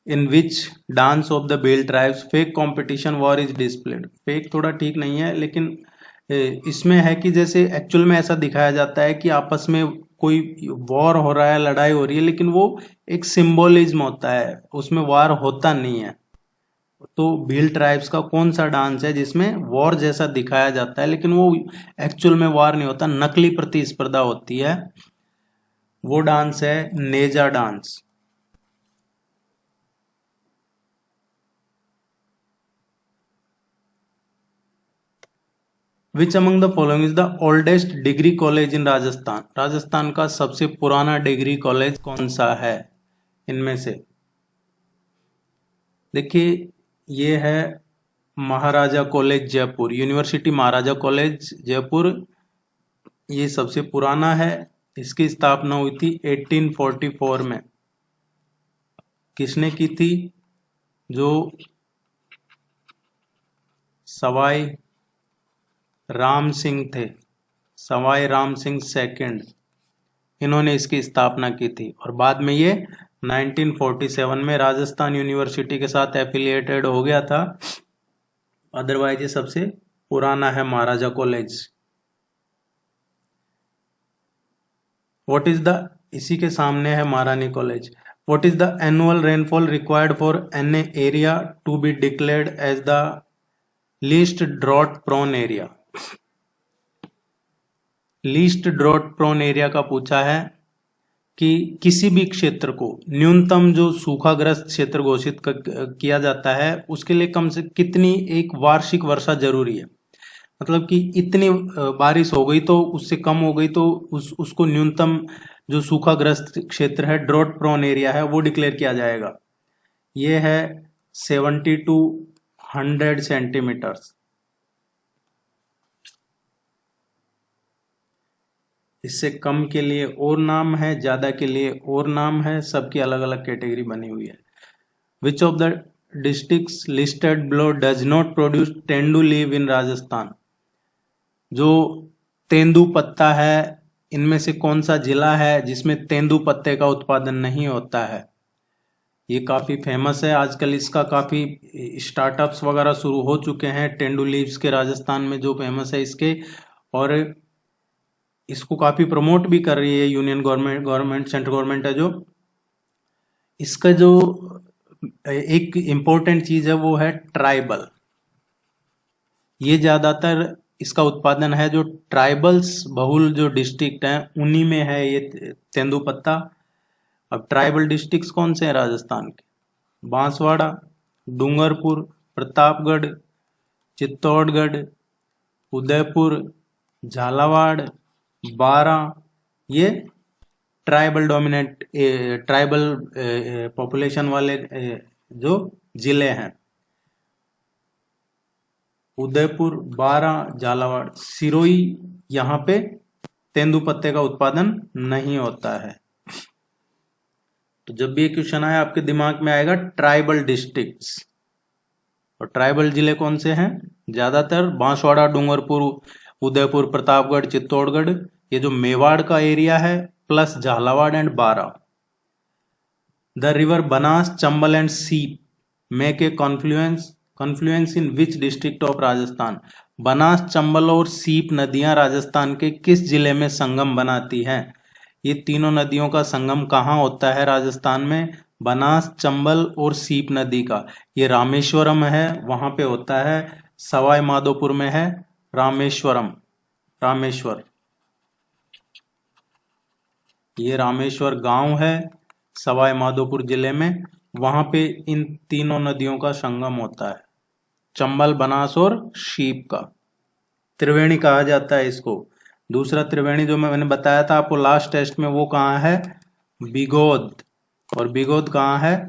In which dance of the Bhil tribes fake competition war is displayed? Fake थोड़ा ठीक नहीं है, लेकिन इसमें है कि जैसे एक्चुअल में ऐसा दिखाया जाता है कि आपस में कोई वॉर हो रहा है, लड़ाई हो रही है, लेकिन वो एक सिंबोलिज्म होता है, उसमें वॉर होता नहीं है। तो भील ट्राइब्स का कौन सा डांस है जिसमें वॉर जैसा दिखाया जाता है लेकिन वो एक्चुअल में वॉर नहीं होता, नकली प्रतिस्पर्धा होती है? वो डांस है Neja dance. Which among the following is the oldest degree college in Rajasthan? Rajasthan का सबसे पुराना डिग्री कॉलेज कौन सा है इनमें से? देखिए ये है महाराजा कॉलेज जयपुर, यूनिवर्सिटी महाराजा कॉलेज जयपुर, ये सबसे पुराना है। इसकी स्थापना हुई थी 1844 में। किसने की थी? जो सवाई राम सिंह थे, सवाई राम सिंह सेकंड, इन्होंने इसकी स्थापना की थी। और बाद में ये 1947 में राजस्थान यूनिवर्सिटी के साथ एफिलिएटेड हो गया था। अदरवाइज ये सबसे पुराना है Maharaja college. What is the, इसी के सामने है Maharani college. What is the annual rainfall required for an area to be declared as the least drought prone area? Least drought prone area का पूछा है कि किसी भी क्षेत्र को न्यूनतम जो सूखाग्रस्त क्षेत्र घोषित किया जाता है उसके लिए कम से कितनी एक वार्षिक वर्षा जरूरी है। मतलब कि इतनी बारिश हो गई तो उससे कम हो गई तो उसको न्यूनतम जो सूखाग्रस्त क्षेत्र है, ड्रॉट प्रोन एरिया है, वो डिक्लेयर किया जाएगा। ये है 70 to 100 सेंटीमीटर्स। इससे कम के लिए और नाम है, ज्यादा के लिए और नाम है, सबकी अलग अलग कैटेगरी बनी हुई है। Which of the districts listed below does not produce tendu leave in Rajasthan? जो तेंदुपत्ता है, इनमें से कौन सा जिला है जिसमें तेंदुपत्ते का उत्पादन नहीं होता है? ये काफी फेमस है आजकल, इसका काफी स्टार्टअप्स वगैरह शुरू हो चुके हैं। तेंदू लीव्स के राजस्थान में जो फेमस है इसके, और इसको काफी प्रमोट भी कर रही है यूनियन गवर्नमेंट सेंट्रल गवर्नमेंट है जो। इसका जो एक इम्पोर्टेंट चीज है वो है ट्राइबल। ये ज्यादातर इसका उत्पादन है जो ट्राइबल्स बहुल जो डिस्ट्रिक्ट हैं उन्हीं में है ये तेंदुपत्ता। अब ट्राइबल डिस्ट्रिक्ट्स कौन से हैं राजस्थान के? बांसवाड़ा, डूंगरपुर, प्रतापगढ़, चित्तौड़गढ़, उदयपुर, झालावाड़, बारां, ये ट्राइबल डोमिनेट ट्राइबल पॉपुलेशन वाले जो जिले हैं। उदयपुर, बारां, झालावाड़, सिरोही, यहाँ पे तेंदुपत्ते का उत्पादन नहीं होता है। तो जब भी ये क्वेश्चन आए आपके दिमाग में आएगा ट्राइबल डिस्ट्रिक्ट्स। और ट्राइबल जिले कौन से हैं? ज्यादातर बांसवाड़ा, डूंगरपुर, उदयपुर, प्रतापगढ़, चित्तौड़गढ़, ये जो मेवाड़ का एरिया है, plus Jhalawar and Baran. The river Banas, Chambal and Seep make a confluence in which district of Rajasthan? Banas, Chambal और सीप नदियां राजस्थान के किस जिले में संगम बनाती हैं? ये तीनों नदियों का संगम कहाँ होता है राजस्थान में? बनास, चंबल और सीप नदी का। ये रामेश्वरम है, वहां पे होता है। सवाई माधोपुर में है रामेश्वर। ये रामेश्वर गांव है सवाई माधोपुर जिले में, वहां पे इन तीनों नदियों का संगम होता है, चंबल, बनास और शीप का। त्रिवेणी कहा जाता है इसको। दूसरा त्रिवेणी जो मैंने बताया था आपको लास्ट टेस्ट में, वो कहाँ है? बिगोद। और बिगोद कहाँ है?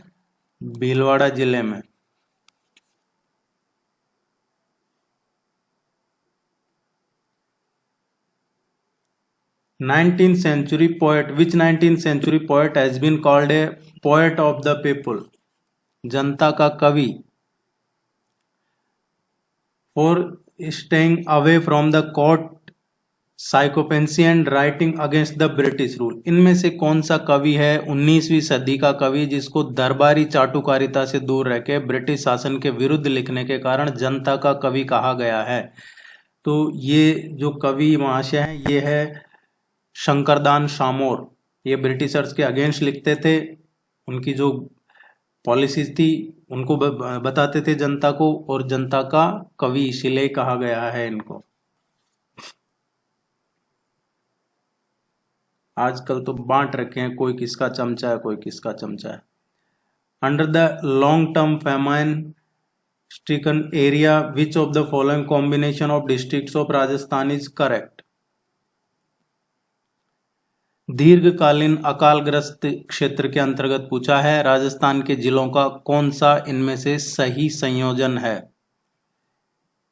भीलवाड़ा जिले में। Which 19th century poet has been called a poet of the people? जनता का कवि। For staying away from the court, sycophancy and writing against the British rule. इनमें से कौन सा कवि है 19वीं सदी का कवि जिसको दरबारी चाटुकारिता से दूर रह के ब्रिटिश शासन के विरुद्ध लिखने के कारण जनता का कवि कहा गया है? तो ये जो कवि महाशय हैं ये है शंकरदान सामोर। ये ब्रिटिशर्स के अगेंस्ट लिखते थे, उनकी जो पॉलिसीज थी उनको बताते थे जनता को, और जनता का कवि इसीलिए कहा गया है इनको। आजकल तो बांट रखे हैं, कोई किसका चमचा है कोई किसका चमचा है। Under the long term famine stricken area which of the following combination of districts of Rajasthan is correct? दीर्घकालीन अकालग्रस्त क्षेत्र के अंतर्गत पूछा है, राजस्थान के जिलों का कौन सा इनमें से सही संयोजन है?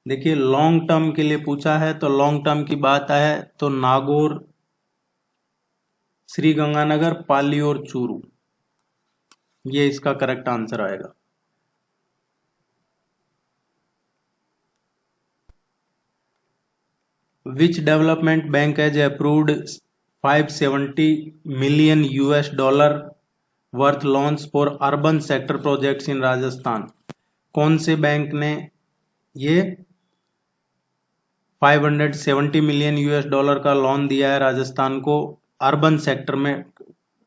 देखिए लॉन्ग टर्म के लिए पूछा है, तो लॉन्ग टर्म की बात है तो नागौर, श्री गंगानगर, पाली और चूरू, ये इसका करेक्ट आंसर आएगा। Which development bank has approved $570 million worth loans for urban sector projects in Rajasthan? कौन से बैंक ने ये $570 million का लोन दिया है राजस्थान को अर्बन सेक्टर में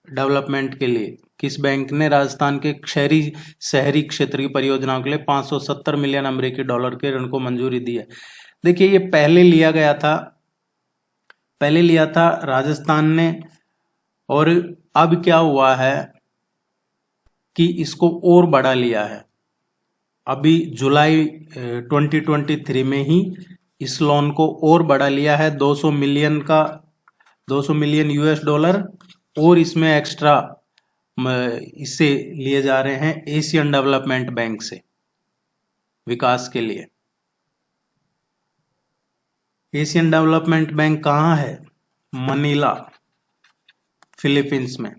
डेवलपमेंट के लिए? किस बैंक ने राजस्थान के शहरी क्षेत्र की परियोजनाओं के लिए $570 मिलियन अमेरिकी डॉलर के ऋण को मंजूरी दी है? देखिए ये पहले लिया था राजस्थान ने, और अब क्या हुआ है कि इसको और बढ़ा लिया है। अभी जुलाई 2023 में ही इस लोन को और बढ़ा लिया है, $200 मिलियन US, और इसमें एक्स्ट्रा इससे लिए जा रहे हैं एशियन डेवलपमेंट बैंक से विकास के लिए। एशियन डेवलपमेंट बैंक कहाँ है? मनीला, फिलीपींस में,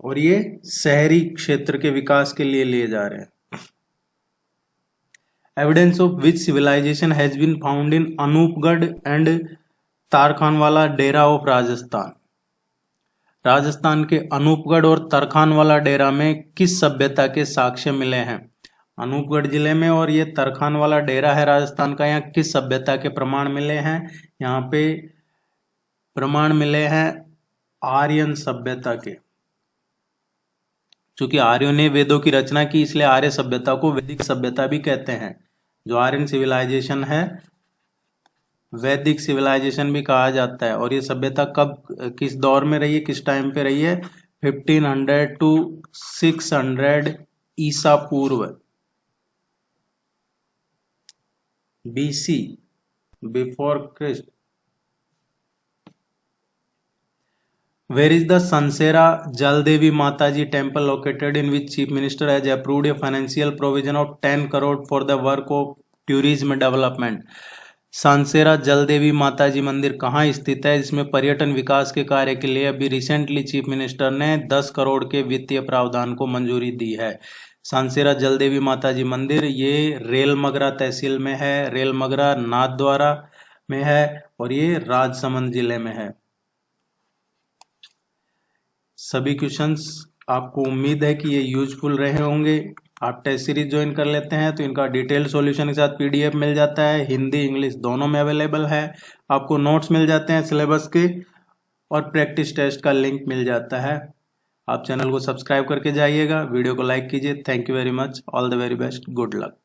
और ये शहरी क्षेत्र के विकास के लिए जा रहे हैं। Evidence of which civilization has been found in Anupgarh and Tarkhanwala Dera of Rajasthan. Rajasthan के अनूपगढ़ और तरखानवाला डेरा में किस सभ्यता के साक्ष्य मिले हैं? अनूपगढ़ जिले में और ये तरखानवाला डेरा है राजस्थान का, यहाँ किस सभ्यता के प्रमाण मिले हैं? यहाँ पे प्रमाण मिले हैं आर्यन सभ्यता के। चूंकि आर्यों ने वेदों की रचना की इसलिए आर्य सभ्यता को वैदिक सभ्यता भी कहते हैं। जो आर्यन सिविलाइजेशन है वैदिक सिविलाइजेशन भी कहा जाता है। और ये सभ्यता कब किस दौर में रही है, किस टाइम पे रही है? 1500 टू 600 ईसा पूर्व, BC, before Christ. Where is the Sansera Jaldevi Mataji temple located, in which Chief Minister has approved a financial provision of 10 crore for the work of tourism development? सांसेरा Jaldevi माताजी मंदिर कहाँ स्थित है जिसमें पर्यटन विकास के कार्य के लिए अभी रिसेंटली चीफ मिनिस्टर ने 10 करोड़ के वित्तीय प्रावधान को मंजूरी दी है? सांसेरा जलदेवी माताजी मंदिर ये रेलमगरा तहसील में है, रेलमगरा नाथद्वारा में है और ये राजसमंद जिले में है। सभी क्वेश्चंस आपको उम्मीद है कि ये यूजफुल रहे होंगे। आप टेस्ट सीरीज ज्वाइन कर लेते हैं तो इनका डिटेल सॉल्यूशन के साथ PDF मिल जाता है, हिंदी इंग्लिश दोनों में अवेलेबल है। आपको नोट्स मिल जाते हैं सिलेबस के और प्रैक्टिस टेस्ट का लिंक मिल जाता है। आप चैनल को सब्सक्राइब करके जाइएगा, वीडियो को लाइक कीजिए। Thank you very much, all the very best, good luck.